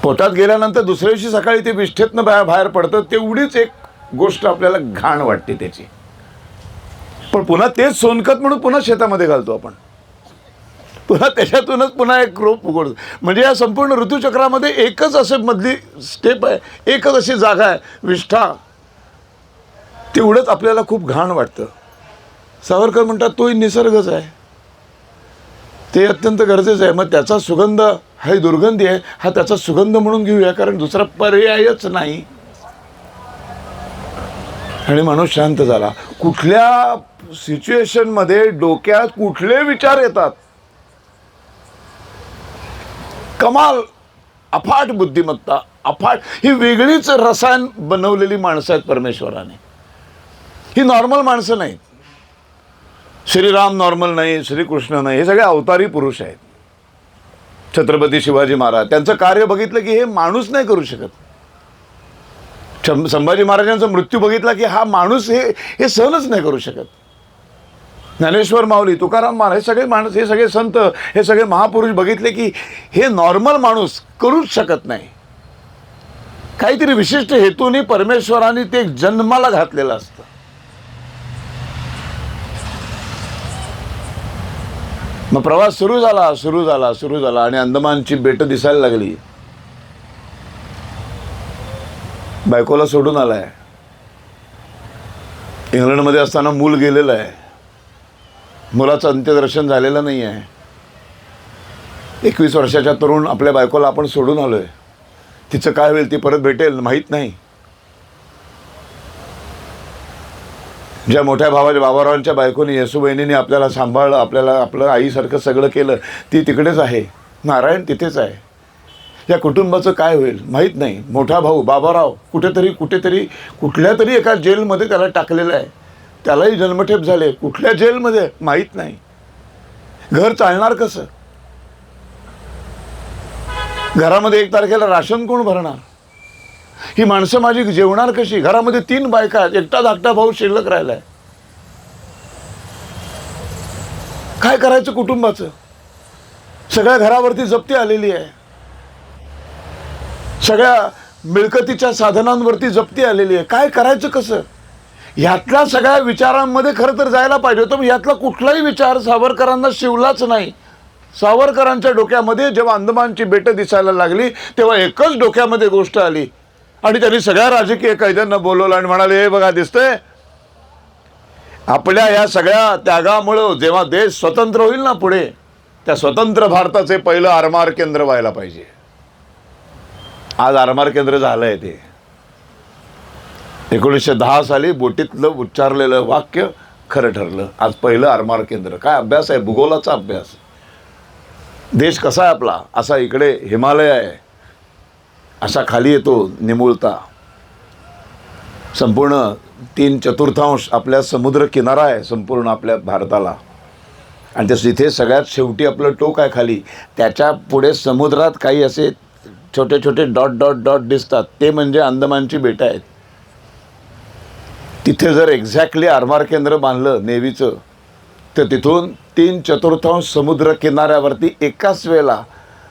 पोटात गेल्यानंतर दुसऱ्या दिवशी सकाळी ते विष्ठेतनं बाहेर पडतं. तेवढीच एक गोष्ट आपल्याला घाण वाटते त्याची. पण पुन्हा तेच सोनखत म्हणून पुन्हा शेतामध्ये घालतो आपण. पुन्हा त्याच्यातूनच पुन्हा एक रोप उघडतो. म्हणजे या संपूर्ण ऋतुचक्रामध्ये एकच असे मधली स्टेप आहे, एकच अशी जागा आहे, विष्ठा. तेवढंच आपल्याला खूप घाण वाटतं. सावरकर म्हणतात तोही निसर्गच आहे, ते अत्यंत गरजेचं आहे. मग त्याचा सुगंध हा दुर्गंधी आहे, हा त्याचा सुगंध म्हणून घेऊया, कारण दुसरा पर्यायच नाही. आणि माणूस शांत झाला. कुठल्या सिच्युएशनमध्ये डोक्यात कुठले विचार येतात. कमाल, अफाट बुद्धिमत्ता, अफाट. ही वेगळीच रसायन बनवलेली माणसं आहेत परमेश्वराने. ही नॉर्मल माणसं नाहीत. श्रीराम नॉर्मल नाही, श्रीकृष्ण नाही, हे सगळे अवतारी पुरुष आहेत. छत्रपती शिवाजी महाराज, त्यांचं कार्य बघितलं की हे माणूस नाही करू शकत. संभाजी महाराजांचा मृत्यू बघितला की हा माणूस हे सहनच नाही करू शकत. ज्ञानेश्वर माऊली, तुकाराम महाराज, हे सगळे माणूस, हे सगळे संत, हे सगळे महापुरुष बघितले की हे नॉर्मल माणूस करूच शकत नाही. काहीतरी विशिष्ट हेतूने परमेश्वराने ते जन्माला घातलेलं असतं. मग प्रवास सुरू झाला आणि अंदमानची बेटं दिसायला लागली. बायकोला सोडून आलाय. इंग्लंडमध्ये असताना मूल गेलेलं आहे. मुलाचं अंत्यदर्शन झालेलं नाही आहे. 21 वर्षाच्या तरुण आपल्या बायकोला आपण सोडून आलोय. तिचं काय होईल, ती परत भेटेल माहीत नाही. ज्या मोठ्या भावाच्या बाबारावांच्या बायकोनी, येसूबहिणीने आपल्याला सांभाळलं, आपल्याला आपलं आईसारखं सगळं केलं, ती तिकडेच आहे. नारायण तिथेच आहे. या कुटुंबाचं काय होईल माहीत नाही. मोठा भाऊ बाबाराव कुठेतरी कुठल्या तरी एका जेलमध्ये त्याला टाकलेलं आहे. त्यालाही जन्मठेप झाले. कुठल्या जेलमध्ये माहीत नाही. घर चालणार कसं. घरामध्ये 1 तारखेला राशन कोण भरणार. ही माणसं माझी जेवणार कशी. घरामध्ये 3 बायका आहेत, एकटा धाकटा भाऊ शिल्लक राहिलाय. काय करायचं कुटुंबाचं. सगळ्या घरावरती जप्ती आलेली आहे. सगळ्या मिळकतीच्या साधनांवरती जप्ती आलेली आहे. काय करायचं कसं. ह्यातल्या सगळ्या विचारांमध्ये खरं तर जायला पाहिजे होतं. ह्यातला कुठलाही विचार सावरकरांना शिवलाच नाही. सावरकरांच्या डोक्यामध्ये जेव्हा अंदमानची बेटं दिसायला लागली तेव्हा एकच डोक्यामध्ये गोष्ट आली आणि त्यांनी सगळ्या राजकीय कैद्यांना बोलवलं आणि म्हणाले, हे बघा दिसतंय, आपल्या या सगळ्या त्यागामुळं जेव्हा देश स्वतंत्र होईल ना पुढे, त्या स्वतंत्र भारताचे पहिलं आरमार केंद्र व्हायला पाहिजे. आज आरमार केंद्र झालं आहे. ते 1910 साली बोटीतलं उच्चारलेलं वाक्य खरं ठरलं. आज पहिलं आरमार केंद्र. काय अभ्यास आहे, भूगोलाचा अभ्यास. देश कसा आहे आपला, असा इकडे हिमालय आहे, असा खाली येतो निमुळता. संपूर्ण 3/4 आपल्या समुद्र किनारा आहे संपूर्ण आपल्या भारताला. आणि तिथे सगळ्यात शेवटी आपलं टोक आहे खाली. त्याच्या पुढे समुद्रात काही असे छोटे छोटे डॉट दिसतात, ते म्हणजे अंदमानची बेटं आहेत. तिथे जर एक्झॅक्टली आरमार केंद्र बांधलं नेव्हीचं, तर तिथून 3/4 समुद्र किनाऱ्यावरती एकाच वेळेला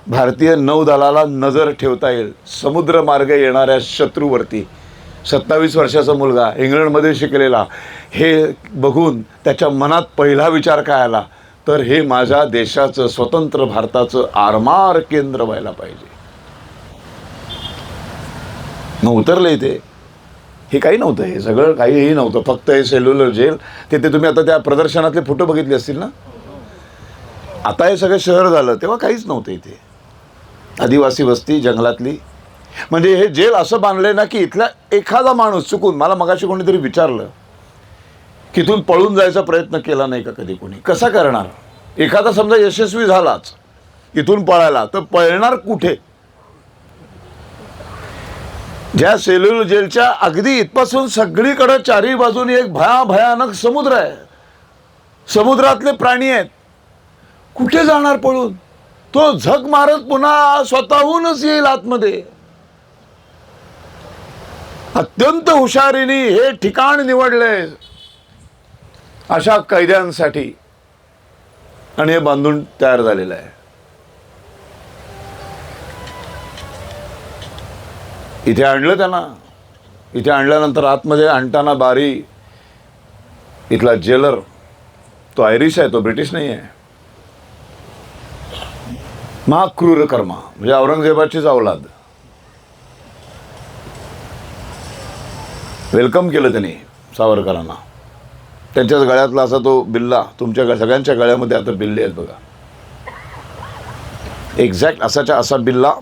भारतीय नौदलाला नजर ठेवता येईल. समुद्रमार्ग येणाऱ्या शत्रूवरती. 27 वर्षाचा मुलगा इंग्लंडमध्ये शिकलेला, हे बघून त्याच्या मनात पहिला विचार काय आला, तर हे माझ्या देशाचं स्वतंत्र भारताचं आरमार केंद्र व्हायला पाहिजे. मग उतरले इथे. हे काही नव्हतं, हे सगळं काहीही नव्हतं, फक्त हे सेल्युलर जेल. तिथे तुम्ही आता त्या प्रदर्शनातले फोटो बघितले असतील ना. आता हे सगळं शहर झालं, तेव्हा काहीच नव्हतं इथे. आदिवासी वस्ती जंगलातली. म्हणजे हे जेल असं बांधलंय ना की इथला एखादा माणूस चुकून, मला मगाशी कोणीतरी विचारलं की इथून पळून जायचा प्रयत्न केला नाही का कधी कोणी. कसा करणार? एखादा समजा यशस्वी झालाच इथून पळायला, तर पळणार कुठे? ज्या सेल्युलर जेलच्या अगदी इथपासून सगळीकडे चारही बाजूनी एक भयानक समुद्र आहे. समुद्रातले प्राणी आहेत. कुठे जाणार पळून? तो झक मारत पुन्हा स्वतःहूनच येईल आतमध्ये. अत्यंत हुशारीने हे ठिकाण निवडले अशा कैद्यांसाठी आणि हे बांधून तयार झालेलं आहे. इथे आणलं त्यांना. इथे आणल्यानंतर आतमध्ये आणताना बारी इथला जेलर, तो आयरिश आहे, तो ब्रिटिश नाही आहे. महाक्रूर कर्मा, म्हणजे औरंगजेबाचीच अवलाद. वेलकम केलं त्यांनी सावरकरांना. त्यांच्याच गळ्यातला असा तो बिल्ला, तुमच्या सगळ्यांच्या गळ्यामध्ये आता बिल्ले आहेत बघा. एक्झॅक्ट असाच्या असा बिल्ला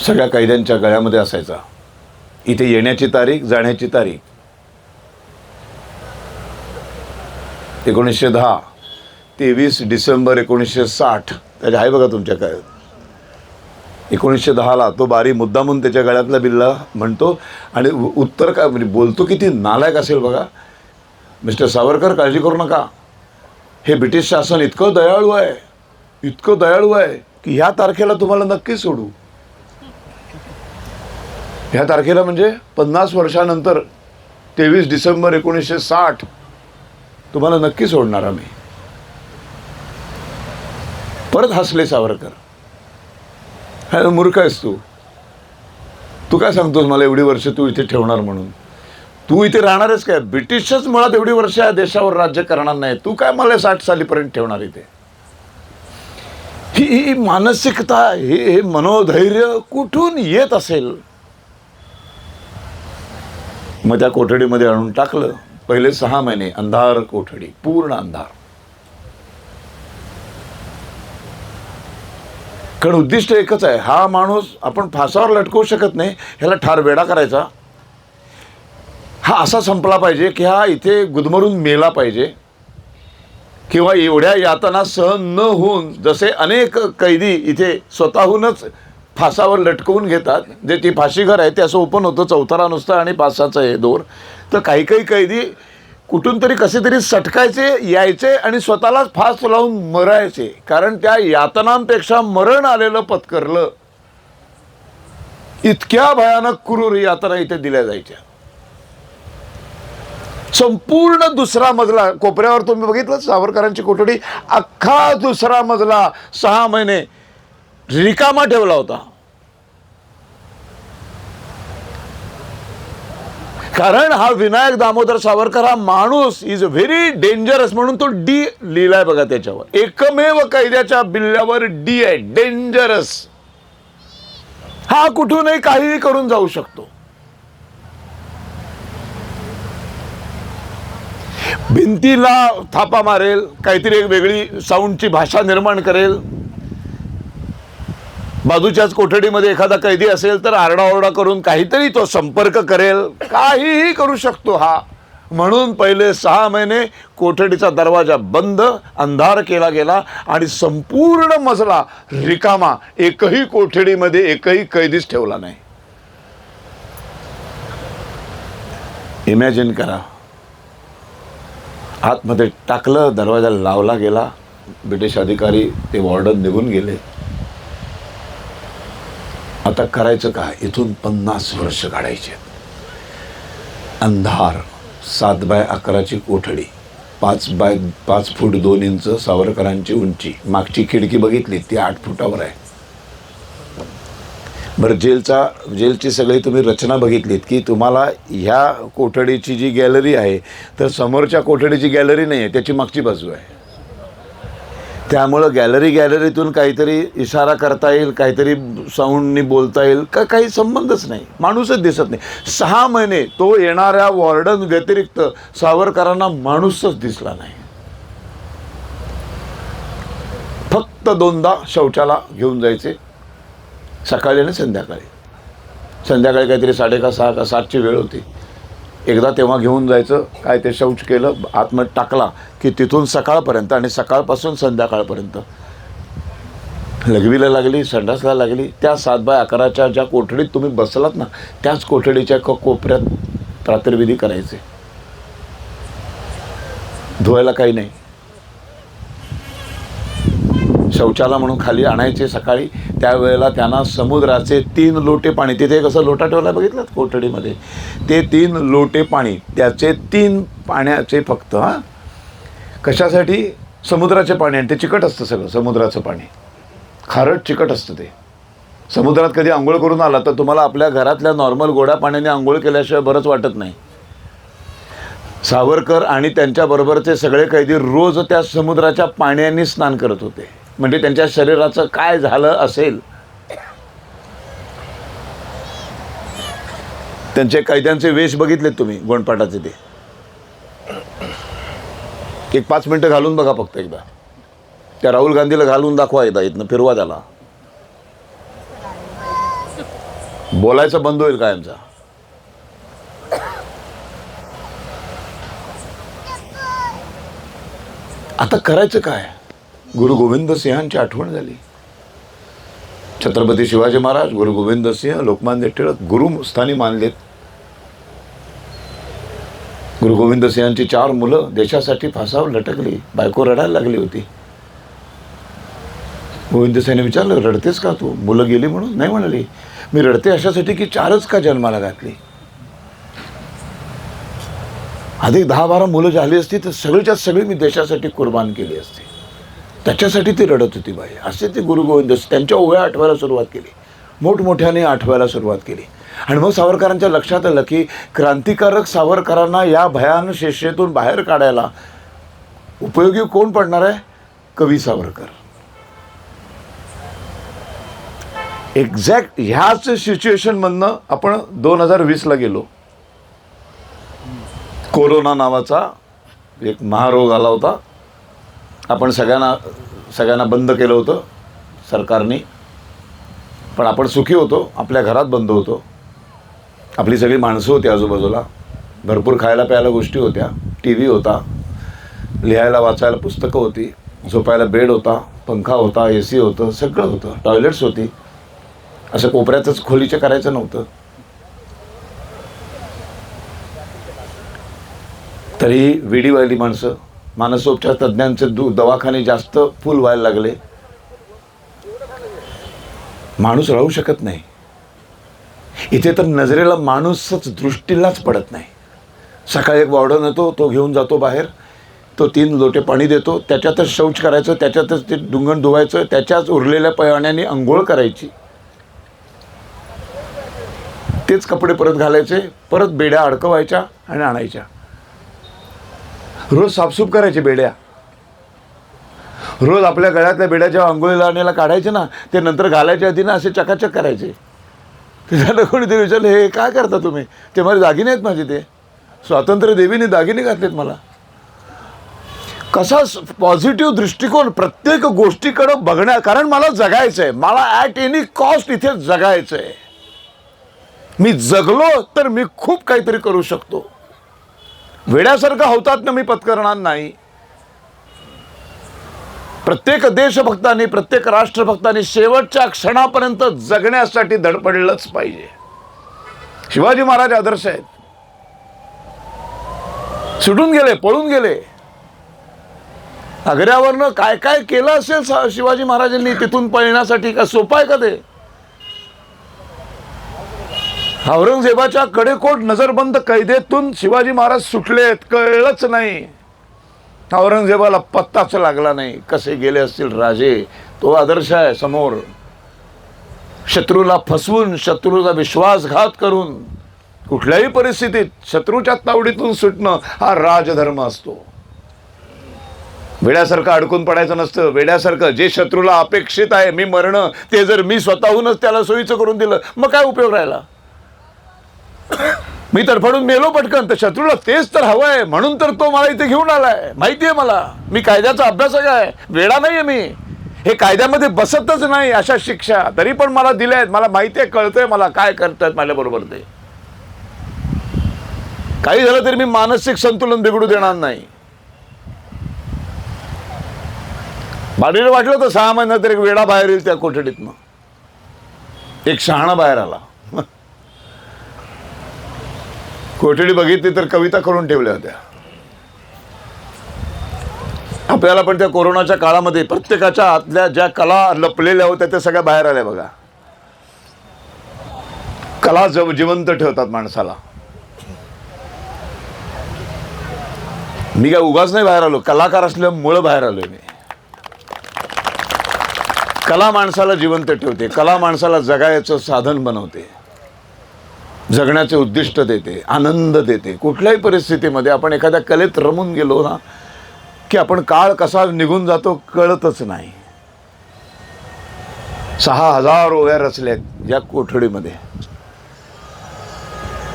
सगळ्या कैद्यांच्या गळ्यामध्ये असायचा. इथे येण्याची तारीख, जाण्याची तारीख 1910, 23 डिसेंबर 1960. त्याच्या आहे बघा तुमच्या काय. 1910ला तो बारी मुद्दामून त्याच्या गळ्यातला बिल्ला म्हणतो आणि उत्तर काय म्हणजे बोलतो. किती नालायक असेल बघा. मिस्टर सावरकर, काळजी करू नका. हे ब्रिटिश शासन इतकं दयाळू आहे, इतकं दयाळू आहे की ह्या तारखेला तुम्हाला नक्की सोडू. ह्या तारखेला म्हणजे 50 वर्षानंतर 23 डिसेंबर 1960 तुम्हाला नक्की सोडणार आम्ही. परत हसले सावरकर. अरे मूर्ख आहेस तू. तू काय सांगतोस मला एवढी वर्ष तू इथे ठेवणार म्हणून? तू इथे राहणारच काय? ब्रिटिशच मुळात एवढी वर्ष या देशावर राज्य करणार नाही. तू काय मला 60 सालीपर्यंत ठेवणार इथे? ही मानसिकता, हे मनोधैर्य कुठून येत असेल? मग त्या कोठडीमध्ये आणून टाकलं. पहिले 6 महिने अंधार कोठडी, पूर्ण अंधार. कारण उद्दिष्ट एकच आहे, हा माणूस आपण फासावर लटकवू शकत नाही, ह्याला ठार वेडा करायचा. हा असा संपला पाहिजे की हा इथे गुदमरून मेला पाहिजे, किंवा एवढ्या यातना सहन न होऊन जसे अनेक कैदी इथे स्वतःहूनच फासावर लटकवून घेतात. जे ती फाशीघर आहे ते असं ओपन होतं, चौथरा नुसतं आणि 5-6 हे दोर. तर काही कैदी कुठून तरी कसे तरी सटकायचे, यायचे आणि स्वतःलाच फास लावून मरायचे. कारण त्या यातनांपेक्षा मरण आलेलं पत्करलं. इतक्या भयानक क्रूर यातना इथे दिल्या जायच्या. संपूर्ण दुसरा मजला, कोपऱ्यावर तुम्ही बघितलं सावरकरांची कोठडी, अख्खा दुसरा मजला 6 महिने रिकामा ठेवला होता. कारण हा विनायक दामोदर सावरकर हा माणूस इज व्हेरी डेंजरस म्हणून तो डी लिहिलाय बघा त्याच्यावर. एकमेव कैद्याच्या बिल्ल्यावर डी आहे, डेंजरस. हा कुठूनही काहीही करून जाऊ शकतो. भिंतीला थापा मारेल, काहीतरी एक वेगळी साऊंडची भाषा निर्माण करेल. बाजूच्याच कोठडीमध्ये एखादा कैदी असेल तर आरडाओरडा करून काहीतरी तो संपर्क करेल, काहीही करू शकतो हा. म्हणून पहिले 6 महिने कोठडीचा दरवाजा बंद, अंधार केला गेला आणि संपूर्ण मजला रिकामा. एकही कोठडीमध्ये एकही कैदीच ठेवला नाही. इमॅजिन करा. आतमध्ये टाकलं, दरवाजा लावला गेला. ब्रिटिश अधिकारी ते वॉर्डन निघून गेले. आता करायचं काय? इथून 50 वर्ष काढायचे. अंधार, 7 बाय 11ची कोठडी, 5 बाय 5 फूट 2 इंच सावरकरांची उंची. मागची खिडकी बघितली ती 8 फुटावर आहे. बरं, जेलची सगळी तुम्ही रचना बघितलीत की तुम्हाला ह्या कोठडीची जी गॅलरी आहे तर समोरच्या कोठडीची गॅलरी नाही आहे, त्याची मागची बाजू आहे. त्यामुळं गॅलरीतून काहीतरी इशारा करता येईल, काहीतरी साऊंडनी बोलता येईल का, काही संबंधच नाही, माणूसच दिसत नाही. 6 महिने तो येणाऱ्या वॉर्डन व्यतिरिक्त सावरकरांना माणूसच दिसला नाही. फक्त 2दा शौचाला घेऊन जायचे, सकाळी आणि संध्याकाळी. संध्याकाळी काहीतरी 6:30 का 7ची वेळ होती. एकदा तेव्हा घेऊन जायचं, काय ते शौच केलं, आतमध्ये टाकला की तिथून सकाळपर्यंत आणि सकाळपासून संध्याकाळपर्यंत लघवीला लागली, संडासला लागली. त्या 7x11च्या ज्या कोठडीत तुम्ही बसलात ना, त्याच कोठडीच्या कोपऱ्यात प्रातर्विधी करायचे. धुवायला काही नाही. शौचाला म्हणून खाली आणायचे सकाळी. त्यावेळेला त्यांना समुद्राचे 3 लोटे पाणी, तिथे कसं लोटा ठेवला बघितलं कोठडीमध्ये, ते 3 लोटे पाणी, त्याचे 3 पाण्याचे फक्त. कशासाठी? समुद्राचे पाणी. आणि ते चिकट असतं सगळं, समुद्राचं पाणी खारट चिकट असतं. ते समुद्रात कधी आंघोळ करून आला तर तुम्हाला आपल्या घरातल्या नॉर्मल गोड्या पाण्याने आंघोळ केल्याशिवाय बरंच वाटत नाही. सावरकर आणि त्यांच्याबरोबरचे सगळे कैदी रोज त्या समुद्राच्या पाण्याने स्नान करत होते. म्हणजे त्यांच्या शरीराचं काय झालं असेल. त्यांचे कैद्यांचे वेश बघितलेत तुम्ही गोंडपाटाचे, ते एक 5 मिनिटं घालून बघा फक्त एकदा. त्या राहुल गांधीला घालून दाखवा एकदा, इथनं फिरवा त्याला, बोलायचं बंद होईल कायमचा. आता करायचं काय? गुरु गोविंद सिंहांची आठवण झाली. छत्रपती शिवाजी महाराज, गुरु गोविंद सिंह, लोकमान्य टिळक गुरुस्थानी मानलेत. गुरु गोविंद सिंहांची 4 मुलं देशासाठी फासावर लटकली. बायको रडायला लागली होती. गोविंद सिंहाने विचारलं, रडतेस का तू? मुलं गेली म्हणून? नाही म्हणाली, मी रडते अशासाठी की 4च का जन्माला घातली. अधिक 10-12 मुलं झाली असती तर सगळीच्या सगळी मी देशासाठी कुर्बान केली असती. त्याच्यासाठी ती रडत होती बाई. असे ते गुरु गोविंद त्यांच्या ओव्या आठवायला सुरुवात केली, मोठमोठ्याने आठवायला सुरुवात केली. आणि मग सावरकरांच्या लक्षात आलं की क्रांतिकारक सावरकरांना या भयान शेषेतून बाहेर काढायला उपयोगी कोण पडणार आहे? कवी सावरकर. एक्झॅक्ट ह्याच सिच्युएशनमधनं आपण 2020ला गेलो. कोरोना नावाचा एक महारोग आला होता. आपण सगळ्यांना बंद केलं होतं सरकारने, पण आपण सुखी होतो. आपल्या घरात बंद होतो. आपली सगळी माणसं होती आजूबाजूला, भरपूर खायला प्यायला गोष्टी होत्या, TV होता, लिहायला वाचायला पुस्तकं होती, झोपायला बेड होता, पंखा होता, AC होतं, सगळं होतं, टॉयलेट्स होती. असं कोपऱ्यातच खोलीचं करायचं नव्हतं. तरी वेडीवाली माणसं, मानसोपचार तज्ज्ञांचे दवाखाने जास्त फुल व्हायला लागले. माणूस राहू शकत नाही इथे. तर नजरेला माणूसच दृष्टीलाच पडत नाही. सकाळी एक वॉर्डन येतो, तो घेऊन जातो बाहेर, तो 3 लोटे पाणी देतो, त्याच्यातच शौच करायचं, त्याच्यातच ते डुंगण धुवायचं, त्याच्याच उरलेल्या पाण्याने अंघोळ करायची, तेच कपडे परत घालायचे, परत बेड्या अडकवायच्या आणि आणायच्या. रोज साफसूफ करायचे बेड्या. रोज आपल्या गळ्यातल्या बेड्या जेव्हा अंघोळीला आणायला काढायचे ना, ते नंतर घालायच्या आधी ना असे चकाचक करायचे. त्याला कोणीतरी विचारलं, हे काय करता तुम्ही? ते माझे दागिने आहेत माझे, ते स्वातंत्र्य देवीने दागिने घातलेत मला. कसा पॉझिटिव्ह दृष्टिकोन प्रत्येक गोष्टीकडे बघण्या, कारण मला जगायचं आहे, मला ॲट एनी कॉस्ट इथे जगायचं आहे. मी जगलो तर मी खूप काहीतरी करू शकतो. वेड्यासारखं होतात ना मी पत्करणार नाही. प्रत्येक देशभक्तांनी, प्रत्येक राष्ट्रभक्तांनी शेवटच्या क्षणापर्यंत जगण्यासाठी धडपडलंच पाहिजे. शिवाजी महाराज आदर्श आहेत. सुटून गेले, पळून गेले. आग्र्यावरनं काय काय केलं असेल शिवाजी महाराजांनी तिथून पळण्यासाठी. का सोपं आहे का ते? औरंगजेबाच्या कडेकोट नजरबंद कैदेतून शिवाजी महाराज सुटलेत, कळलंच नाही. औरंगजेबाला पत्ताच लागला नाही. कसे गेले असतील राजे. तो आदर्श आहे समोर. शत्रूला फसवून, शत्रूचा विश्वासघात करून कुठल्याही परिस्थितीत शत्रूच्या तावडीतून सुटणं हा राजधर्म असतो. वेड्यासारखं अडकून पडायचं नसतं. वेड्यासारखं जे शत्रूला अपेक्षित आहे मी मरणं, ते जर मी स्वतःहूनच त्याला सोयीचं करून दिलं मग काय उपयोग राहिला. मी तडफडून मेलो पटकन, तर शत्रूला तेच तर हवं आहे म्हणून तर तो मला इथे घेऊन आलाय. माहिती आहे मला, मी कायद्याचा अभ्यासक आहे, वेडा नाही आहे मी. हे कायद्यामध्ये बसतच नाही अशा शिक्षा, तरी पण मला दिल्या आहेत. मला माहिती आहे, कळतंय मला काय करतायत माझ्याबरोबर ते. काही झालं तरी मी मानसिक संतुलन बिघडू देणार नाही. बाडीला वाटलं तर 6 महिन्यात एक वेडा बाहेर येईल त्या कोठडीतनं, एक शहाणा बाहेर आला. कोठडी बघितली तर कविता करून ठेवल्या होत्या. आपल्याला पण त्या कोरोनाच्या काळामध्ये प्रत्येकाच्या आतल्या ज्या कला लपलेल्या होत्या त्या सगळ्या बाहेर आल्या बघा. कला जिवंत ठेवतात माणसाला. मी काय उगाच नाही बाहेर आलो, कलाकार असल्यामुळे बाहेर आलोय मी. कला माणसाला जिवंत ठेवते, कला माणसाला जगायचं साधन बनवते, जगण्याचे उद्दिष्ट देते, आनंद देते. कुठल्याही परिस्थितीमध्ये आपण एखाद्या कलेत रमून गेलो ना की आपण काळ कसा निघून जातो कळतच नाही. 6000 ओव्या रचल्यात या कोठडीमध्ये.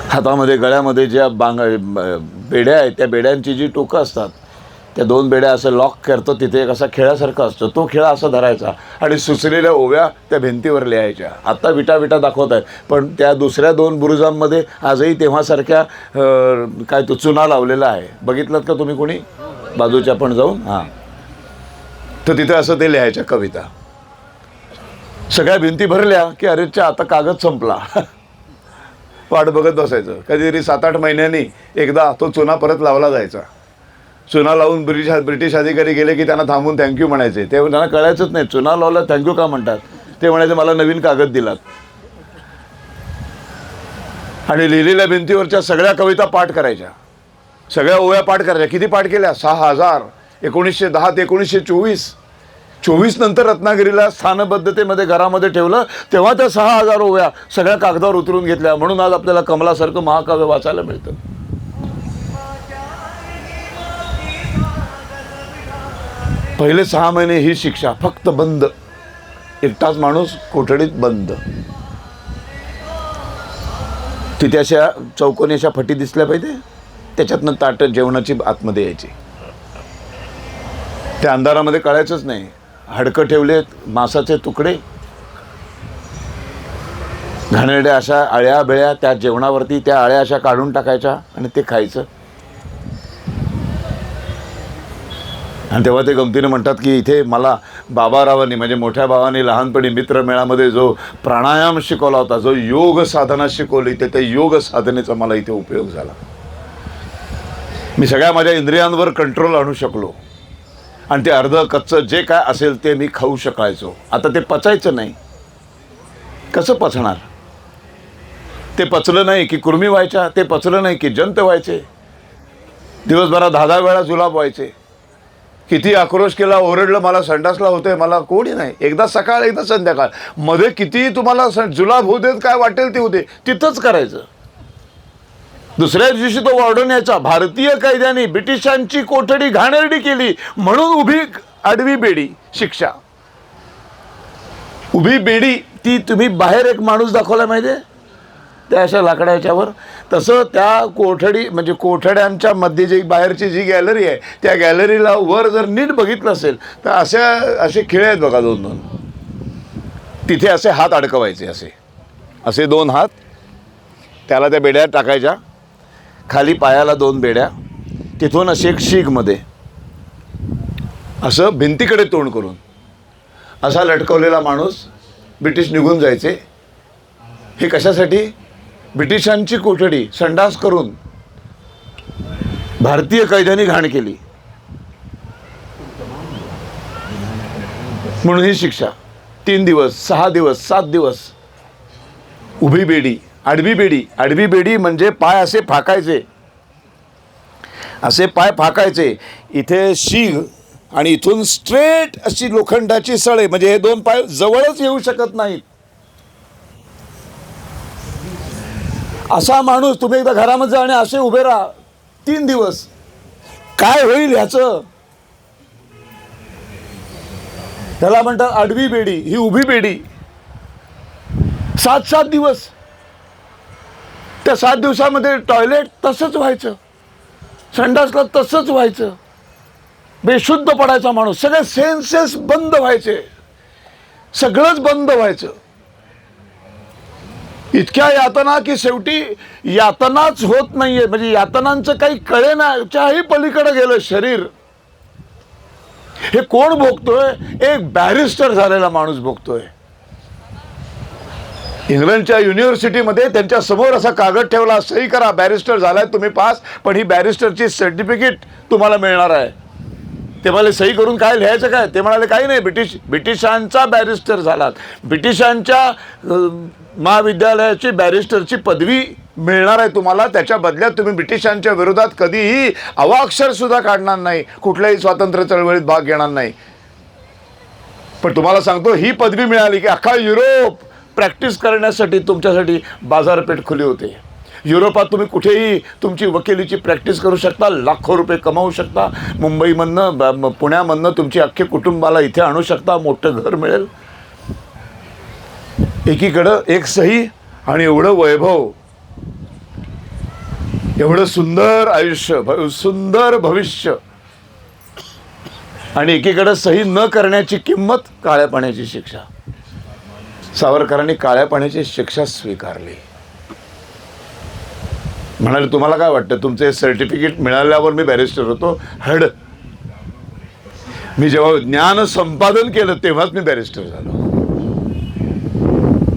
हातामध्ये गळ्यामध्ये ज्या बेड्या आहेत त्या बेड्यांची जी टोकं असतात त्या 2 बेड्या असं लॉक करतो, तिथे एक असा खेळासारखा असतो, तो खेळा असा धरायचा आणि सुचलेल्या ओव्या त्या भिंतीवर लिहायच्या. आत्ता विटा दाखवत आहेत, पण त्या दुसऱ्या 2 बुरुजांमध्ये आजही तेव्हासारख्या काय तो चुना लावलेला आहे. बघितलात का तुम्ही कोणी बाजूच्या पण जाऊन? हां, तर तिथे असं ते लिहायच्या कविता. सगळ्या भिंती भरल्या की अरेच्या आता कागद संपला. वाट बघत बसायचं. कधीतरी 7-8 महिन्यांनी एकदा तो चुना परत लावला जायचा. चुना लावून ब्रिटिश अधिकारी गेले की त्यांना थांबून थँक्यू म्हणायचे. ते त्यांना कळायचंच नाही चुना लावला थँक्यू का म्हणतात. ते म्हणायचे मला नवीन कागद दिलात. आणि लिहिलेल्या भिंतीवरच्या सगळ्या कविता पाठ करायच्या, सगळ्या ओव्या पाठ करायच्या. किती पाठ केल्या? 6000. 1910 ते 1924. 24 नंतर रत्नागिरीला स्थानबद्धतेमध्ये घरामध्ये ठेवलं, तेव्हा त्या 6000 ओव्या सगळ्या कागदावर उतरून घेतल्या. म्हणून आज आपल्याला कमलासारखं महाकाव्य वाचायला मिळतं. पहिले 6 महिने ही शिक्षा, फक्त बंद. एकटाच माणूस कोठडीत बंद. तिथे अशा चौकोनी अशा फटी दिसल्या पाहिजे, त्याच्यातनं ताट जेवणाची आतमध्ये यायची. त्या अंधारामध्ये कळायचंच नाही. हाडकं ठेवलेत, मांसाचे तुकडे, घाणेरड्या अशा आळ्या बेळ्या त्या जेवणावरती, त्या आळ्या अशा काढून टाकायच्या आणि ते खायचं. आणि तेव्हा ते गमतीने म्हणतात की इथे मला बाबारावांनी म्हणजे मोठ्या भावाने लहानपणी मित्रमेळामध्ये जो प्राणायाम शिकवला होता, जो योग साधना शिकवली, त्या योग साधनेचा मला इथे उपयोग झाला. मी सगळ्या माझ्या इंद्रियांवर कंट्रोल आणू शकलो आणि ते अर्ध कच्चं जे काय असेल ते मी खाऊ शकायचो. आता ते पचायचं नाही. कसं पचणार? ते पचलं नाही की कुर्मी व्हायच्या, ते पचलं नाही की जंत व्हायचे. दिवसभरात 10-10 वेळा जुलाब व्हायचे. किती आक्रोश केला, ओरडलं, मला संडासला होतंय, मला कोणी नाही. एकदा सकाळ एकदा संध्याकाळ. मध्ये किती तुम्हाला जुलाब होऊ देत, काय वाटेल ते होते, तिथंच करायचं. दुसऱ्या दिवशी तो वॉर्डन यायचा. भारतीय कायद्याने ब्रिटिशांची कोठडी घाणेरडी केली म्हणून उभी आडवी बेडी शिक्षा. उभी बेडी ती तुम्ही बाहेर एक माणूस दाखवला माहिती आहे त्या अशा लाकडाच्यावर, तसं त्या कोठडी म्हणजे कोठड्यांच्या मध्ये जी बाहेरची जी गॅलरी आहे त्या गॅलरीला वर जर नीट बघितलं असेल तर असे खिळे आहेत बघा 2-2. तिथे असे हात अडकवायचे, असे 2 हात त्याला त्या बेड्यात टाकायच्या. खाली पायाला 2 बेड्या, तिथून अशी एक शीगमध्ये असं भिंतीकडे तोंड करून असा लटकवलेला माणूस ब्रिटिश निघून जायचे. हे कशासाठी? ब्रिटिशांची कोठडी संडास करून भारतीय कैद्यांनी घाण केली म्हणून ही शिक्षा. 3 दिवस, 6 दिवस, 7 दिवस उभी बेडी. आडवी बेडी, आडवी बेडी म्हणजे पाय असे फाकायचे, असे पाय फाकायचे. इथे शीग आणि इथून स्ट्रेट अशी लोखंडाची सळे, म्हणजे हे 2 पाय जवळच येऊ शकत नाहीत. असा माणूस तुम्ही एकदा घरामध्ये जा आणि असे उभे राहा 3 दिवस. काय होईल ह्याचं? त्याला म्हणतात आडवी बेडी, ही उभी बेडी. 7 दिवस. त्या 7 दिवसामध्ये टॉयलेट तसंच व्हायचं, संडासला तसंच व्हायचं, बेशुद्ध पडायचा माणूस, सगळे सेन्सेस बंद व्हायचे, सगळंच बंद व्हायचं. इतक्या यातना की शेवटी यातनाच होत नाहीये, म्हणजे यातनांचं काही कळेनाच्याही पलीकडे गेलं शरीर. हे कोण भोगतोय? एक बॅरिस्टर झालेला माणूस भोगतोय. इंग्लंडच्या युनिव्हर्सिटीमध्ये त्यांच्या समोर असा कागद ठेवला, सही करा, बॅरिस्टर झालाय तुम्ही पास, पण ही बॅरिस्टरची सर्टिफिकेट तुम्हाला मिळणार आहे. ते म्हणाले सही करून काय लिहायचं काय? ते म्हणाले काही नाही, ब्रिटिशांचा बॅरिस्टर झालात, ब्रिटिशांच्या महाविद्यालयाची बॅरिस्टरची पदवी मिळणार आहे तुम्हाला. त्याच्या बदल्यात तुम्ही ब्रिटिशांच्या विरोधात कधीही अवाक्षर सुद्धा काढणार नाही, कुठल्याही स्वातंत्र्य चळवळीत भाग घेणार नाही. पण तुम्हाला सांगतो, ही पदवी मिळाली की अख्खा युरोप प्रॅक्टिस करण्यासाठी तुमच्यासाठी बाजारपेठ खुली होते. युरोपात तुम्ही कुठेही तुमची वकिलीची प्रॅक्टिस करू शकता, लाखो रुपये कमावू शकता. मुंबईमधनं पुण्यामधनं तुमची अख्खे कुटुंबाला इथे आणू शकता, मोठं घर मिळेल. एकीकडं एक सही आणि एवढं वैभव, एवढं सुंदर आयुष्य, सुंदर भविष्य, आणि एकीकडं सही न करण्याची किंमत, काळ्या पाण्याची शिक्षा. सावरकरांनी काळ्या पाण्याची शिक्षा स्वीकारली. म्हणाले तुम्हाला काय वाटतं, तुमचे सर्टिफिकेट मिळाल्यावर मी बॅरिस्टर होतो? हड, मी जेव्हा ज्ञान संपादन केलं तेव्हाच मी बॅरिस्टर झालो.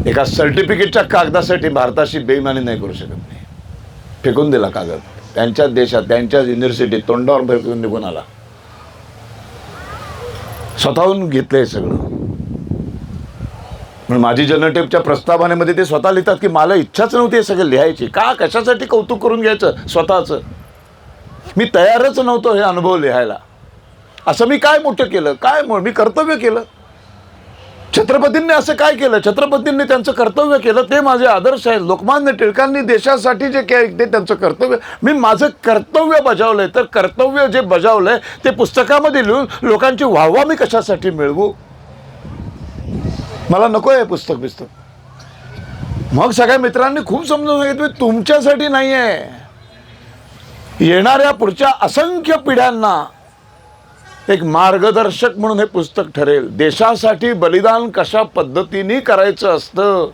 एका सर्टिफिकेटच्या कागदासाठी भारताशी बेईमानी नाही करू शकत नाही. फेकून दिला कागद, त्यांच्या देशात, त्यांच्या युनिव्हर्सिटीत तोंडावर फेकून निघून आला. स्वतःहून घेतलंय सगळं. पण माझी जन्मटेपच्या प्रस्तावनेमध्ये ते स्वतः लिहितात की मला इच्छाच नव्हती हे सगळं लिहायची. का, कशासाठी कौतुक करून घ्यायचं स्वतःचं? मी तयारच नव्हतो हे अनुभव लिहायला. असं मी काय मोठं केलं, काय मी कर्तव्य केलं. छत्रपतींनी असं काय केलं? छत्रपतींनी त्यांचं कर्तव्य केलं, ते माझे आदर्श आहेत. लोकमान्य टिळकांनी देशासाठी जे केलं ते त्यांचं कर्तव्य. मी माझं कर्तव्य बजावलंय, तर कर्तव्य जे बजावलंय ते पुस्तकामध्ये लिहून लोकांची वाहवा मी कशासाठी मिळवू? मला नको आहे पुस्तक. मग सगळ्या मित्रांनी खूप समजून सांगितलं, तुमच्यासाठी नाही आहे, येणाऱ्या पुढच्या असंख्य पिढ्यांना एक मार्गदर्शक म्हणून हे पुस्तक ठरेल. देशासाठी बलिदान कशा पद्धतीने करायचं असतं.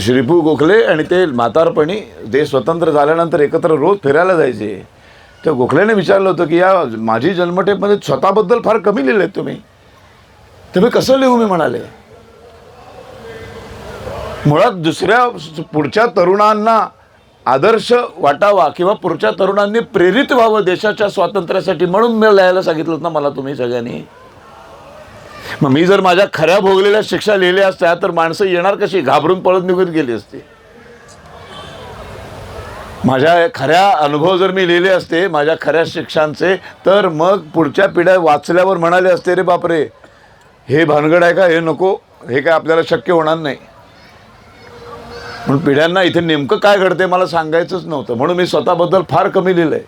श्रीपू गोखले आणि ते म्हातारपणी देश स्वतंत्र झाल्यानंतर एकत्र रोज फिरायला जायचे. त्या गोखलेने विचारलं होतं की या माझी जन्मटेपमध्ये स्वतःबद्दल फार कमी लिहिलंय तुम्ही कसं लिहू? मी म्हणाले, मुळात पुढच्या तरुणांना आदर्श वाटावा किंवा पुढच्या तरुणांनी प्रेरित व्हावं देशाच्या स्वातंत्र्यासाठी, म्हणून मी लिहायला सांगितलं ना मला तुम्ही सगळ्यांनी. मग मी जर माझ्या खऱ्या भोगलेल्या शिक्षा लिहिल्या असत्या तर माणसं येणार कशी? घाबरून पळत निघून गेली असती. माझ्या खऱ्या अनुभव जर मी लिहिले असते, माझ्या खऱ्या शिक्षांचे, तर मग पुढच्या पिढ्या वाचल्यावर म्हणाले असते, रे बापरे, हे भानगड आहे का, हे नको, हे काय आपल्याला शक्य होणार नाही. म्हणून पिढ्यांना इथे नेमकं काय घडते मला सांगायचंच नव्हतं, म्हणून मी स्वतःबद्दल फार कमी लिहिलंय.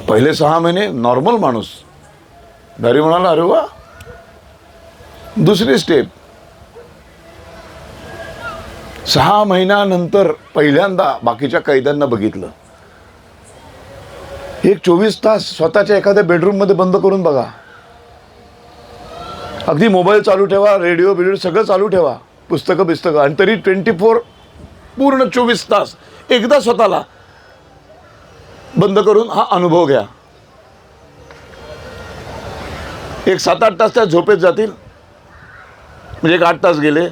पहिले 6 महिने नॉर्मल माणूस, घरी म्हणाला अरे वा. दुसरी स्टेप, 6 महिन्यानंतर पहिल्यांदा बाकीच्या कैद्यांना बघितलं. एक 24 तास स्वतःच्या एखाद्या बेडरूममध्ये बंद करून बघा. अगदी मोबाईल चालू ठेवा, रेडिओ सगळं चालू ठेवा, पुस्तकं, आणि तरी 24 पूर्ण 24 तास एकदा स्वतःला बंद करून हा अनुभव घ्या. एक 7-8 तास त्या झोपेत जातील, म्हणजे एक 8 तास गेले,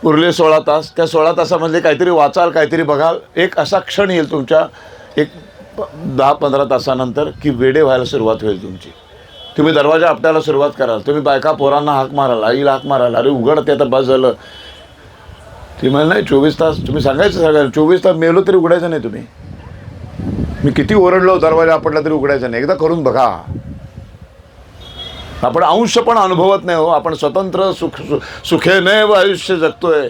उरले 16 तास. त्या 16 तासामधले काहीतरी वाचाल, काहीतरी बघाल. एक असा क्षण येईल तुमच्या एक 10-15 तासानंतर की वेडे व्हायला सुरुवात होईल तुमची. तुम्ही दरवाजा आपटायला सुरुवात कराल, तुम्ही बायका पोरांना हाक माराल, आईला हाक माराल, अरे उघडते आता बस झालं. ती म्हणाल नाही 24 तास, तुम्ही सांगायचं सगळ्यांना 24 तास मेलो तरी उघडायचं नाही. तुम्ही, मी किती ओरडलो दरवाजा आपटला तरी उघडायचा नाही. एकदा करून बघा. आपण अंश पण अनुभवत नाही हो. आपण स्वतंत्र सुखेने आयुष्य जगतोय,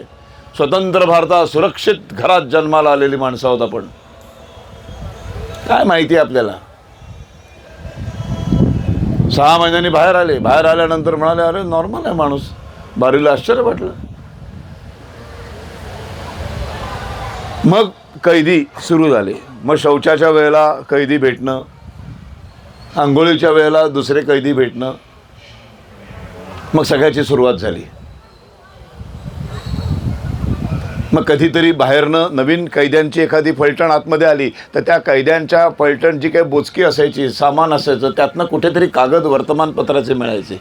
स्वतंत्र भारतात सुरक्षित घरात जन्माला आलेली माणसं आहोत आपण. काय माहिती आहे आपल्याला. 6 महिन्यांनी बाहेर आले. बाहेर आल्यानंतर म्हणाले अरे नॉर्मल आहे माणूस. बारीला आश्चर्य वाटलं. मग कैदी सुरू झाले. मग शौचाच्या वेळेला कैदी भेटणं, आंघोळीच्या वेळेला दुसरे कैदी भेटणं, मग सगळ्याची सुरुवात झाली. मग कधीतरी बाहेरनं नवीन कैद्यांची एखादी फलटण आतमध्ये आली तर त्या कैद्यांच्या फलटण जी काही बोचकी असायची, सामान असायचं, त्यातनं कुठेतरी कागद वर्तमानपत्राचे मिळायचे.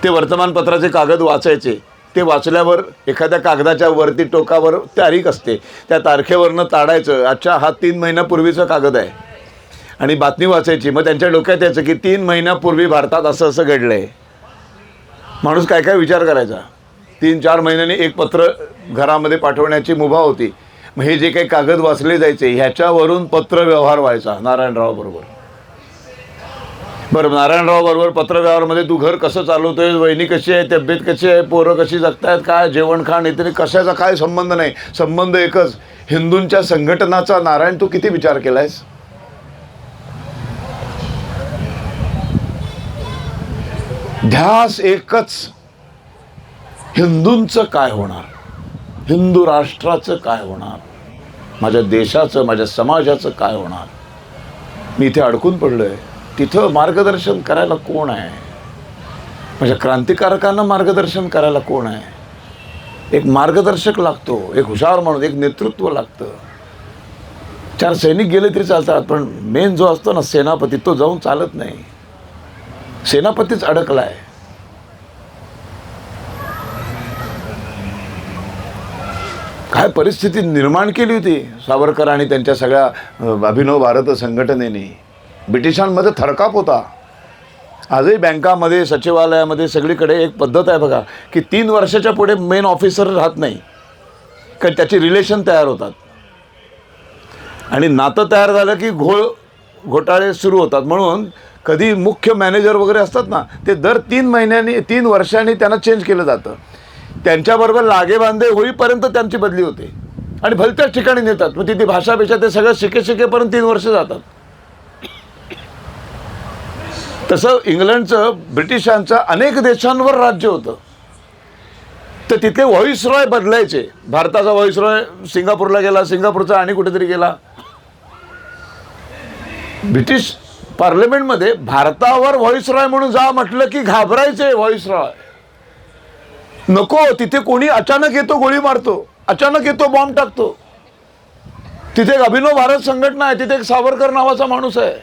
ते वर्तमानपत्राचे कागद वाचायचे. ते वाचल्यावर एखाद्या कागदाच्या वरती टोकावर तारीख असते. त्या तारखेवरनं ताडायचं, अच्छा हा 3 महिन्यापूर्वीचा कागद आहे, आणि बातमी वाचायची. मग त्यांच्या डोक्यात यायचं की 3 महिन्यापूर्वी भारतात असं असं घडलं आहे. माणूस काय काय विचार करायचा. 3-4 महिन्यांनी एक पत्र घरामध्ये पाठवण्याची मुभा होती. मग हे जे काही कागद वाचले जायचे ह्याच्यावरून पत्र व्यवहार व्हायचा नारायणराव बरोबर. बरं, नारायणराव बरोबर पत्रव्यवहारमध्ये तू घर कसं चालवतोय, वहिनी कशी आहे, तब्येत कशी आहे, पोरं कशी जगतायत, काय जेवण खाण इथे कशाचा काय संबंध नाही. संबंध एकच, हिंदूंच्या संघटनाचा. नारायण तू किती विचार केलायस. ध्यास एकच, हिंदूंचं काय होणार, हिंदू राष्ट्राचं काय होणार, माझ्या देशाचं, माझ्या समाजाचं काय होणार. मी इथे अडकून पडलो आहे. तिथं मार्गदर्शन करायला कोण आहे. माझ्या क्रांतिकारकांना मार्गदर्शन करायला कोण आहे. एक मार्गदर्शक लागतो, एक हुशार माणूस, एक नेतृत्व लागतं. 4 सैनिक गेले तरी चालतात, पण मेन जो असतो ना सेनापती, तो जाऊन चालत नाही. सेनापतीच अडकलाय. काय परिस्थिती निर्माण केली होती सावरकर आणि त्यांच्या सगळ्या अभिनव भारत संघटनेने. ब्रिटिशांमध्ये थरकाप होता. आजही बँकामध्ये, सचिवालयामध्ये सगळीकडे एक पद्धत आहे बघा की 3 वर्षाच्या पुढे मेन ऑफिसर राहत नाही, कारण त्याची रिलेशन तयार होतात आणि नातं तयार झालं की घोटाळे सुरू होतात. म्हणून कधी मुख्य मॅनेजर वगैरे असतात ना, ते दर 3 वर्षांनी त्यांना चेंज केलं जातं. त्यांच्याबरोबर लागेबांधे होईपर्यंत त्यांची बदली होते आणि भलत्याच ठिकाणी नेतात. मग तिथे भाषापेक्षा ते सगळं शिकेपर्यंत 3 वर्ष जातात. तसं इंग्लंडचं, ब्रिटिशांचं अनेक देशांवर राज्य होतं. तर तिथे व्हॉइसरॉय बदलायचे. भारताचा व्हॉइसरॉय सिंगापूरला गेला, सिंगापूरचा आणि कुठेतरी गेला. ब्रिटिश पार्लमेंटमध्ये भारतावर व्हॉइसरॉय म्हणून जा म्हटलं की घाबरायचे. व्हॉइसरॉय नको, तिथे कोणी अचानक येतो गोळी मारतो, अचानक येतो बॉम्ब टाकतो. तिथे एक अभिनव भारत संघटना आहे, तिथे एक सावरकर नावाचा माणूस आहे.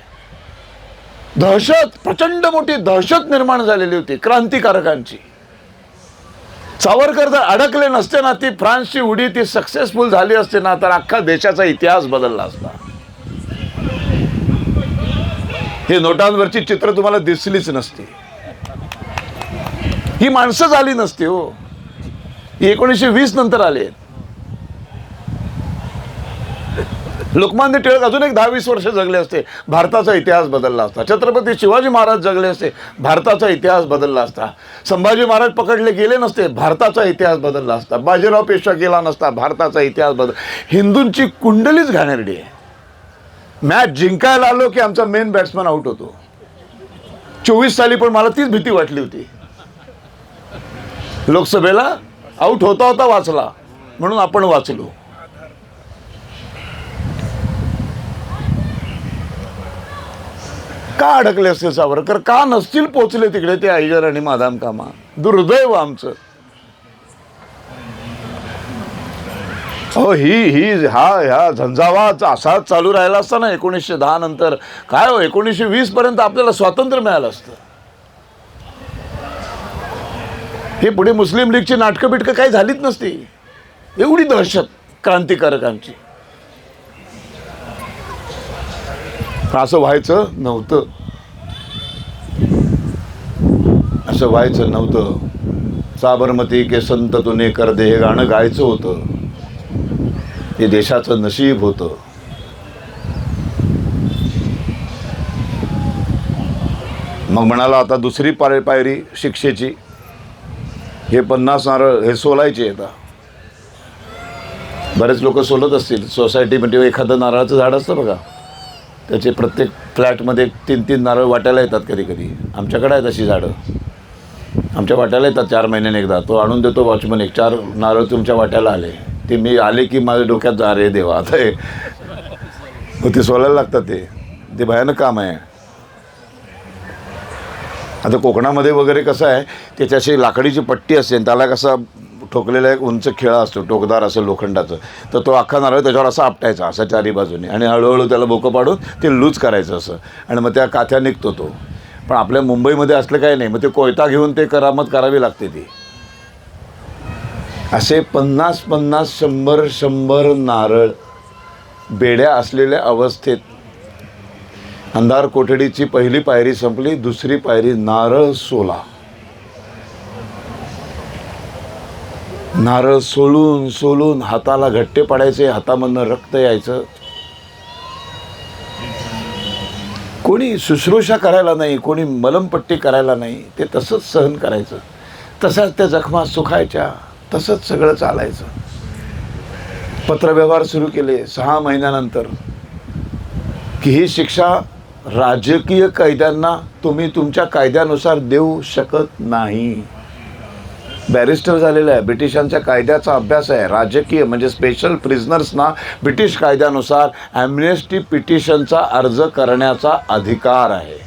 दहशत, प्रचंड मोठी दहशत निर्माण झालेली होती क्रांतिकारकांची. सावरकर जर अडकले नसते ना, ती फ्रान्सची उडी ती सक्सेसफुल झाली असते ना, तर अख्खा देशाचा इतिहास बदलला असता. हे नोटांवरची चित्र तुम्हाला दिसलीच नसती. ही माणसं झाली नसती हो. 1920 नंतर आले. लोकमान्य टिळक अजून एक 10-20 वर्ष जगले असते, भारताचा इतिहास बदलला असता. छत्रपती शिवाजी महाराज जगले असते, भारताचा इतिहास बदलला असता. संभाजी महाराज पकडले गेले नसते, भारताचा इतिहास बदलला असता. बाजीराव पेशवा गेला नसता, भारताचा इतिहास हिंदूंची कुंडलीच घाणेरडी आहे. मॅच जिंकायला आलो की आमचा मेन बॅट्समन आउट होतो. 24 साली पण मला तीच भीती वाटली होती. लोकसभेला आउट होता वाचला, म्हणून आपण वाचलो. का अडकले असते सावरकर, का नसतील पोचले तिकडे ते आईजर आणि मादाम कामा. दुर्दैव आमचं. हो, ह्या झंझावात असाच चालू राहिला असता ना 1910 नंतर, काय हो 1920 पर्यंत आपल्याला स्वातंत्र्य मिळालं असतं. हे पुढे मुस्लिम लीगची नाटकं बिटकं काही झालीच नसती. एवढी दहशत क्रांतिकारकांची. असं व्हायचं नव्हतं, असं व्हायचं नव्हतं. साबरमती के संत तुने कर दे हे गाणं गायचं होतं. हे देशाचं नशीब होतं. मग म्हणाला आता दुसरी पायरी शिक्षेची. हे 50 नारळ हे सोलायचे. आता बरेच लोक सोलत असतील. सोसायटीमध्ये एखादं नारळाचं झाड असतं बघा, त्याचे प्रत्येक फ्लॅटमध्ये 3-3 नारळ वाटायला येतात कधी कधी. आमच्याकडे आहेत अशी झाडं, आमच्या वाट्याला येतात 4 महिन्याने एकदा. तो आणून देतो वॉचमन, 4 नारळ तुमच्या वाट्याला आले. ते मी आले की माझ्या डोक्यात जा रे देवा आता हे मग ते सोलायला लागतात. ते भयानक काम आहे. आता कोकणामध्ये वगैरे कसं आहे, त्याच्याशी लाकडीची पट्टी असते आणि त्याला कसा ठोकलेला एक उंच खिळा असतो, टोकदार असं लोखंडाचं. तर तो अख्खा नारळ त्याच्यावर असा आपटायचा असा 4ही बाजूने आणि हळूहळू त्याला बोकं पाडून ते लूज करायचं असं, आणि मग त्या काथ्या निघतो तो. पण आपल्या मुंबईमध्ये असलं काही नाही. मग ते कोयता घेऊन ते करामत करावी लागते ती. असे 50-50, 100-100 नारळ बेड्या असलेल्या अवस्थेत. अंधार कोठडीची पहिली पायरी संपली, दुसरी पायरी नारळ सोला. नारळ सोलून सोलून हाताला घट्टे पडायचे, हातामधनं रक्त यायचं. कोणी शुश्रूषा करायला नाही, कोणी मलमपट्टी करायला नाही. ते तसंच सहन करायचं, तसाच त्या जखमा सुखायच्या, तसंच सगळं चालायचं. पत्रव्यवहार सुरू केले 6 महिन्यानंतर की ही शिक्षा राजकीय कैद्यांना तुम्ही तुमच्या कायद्यानुसार देऊ शकत नाही. बॅरिस्टर झालेला आहे, ब्रिटिशांच्या कायद्याचा अभ्यास आहे. राजकीय म्हणजे स्पेशल प्रिझनर्सना ब्रिटिश कायद्यानुसार ॲम्नेस्टी पिटिशनचा अर्ज करण्याचा अधिकार आहे.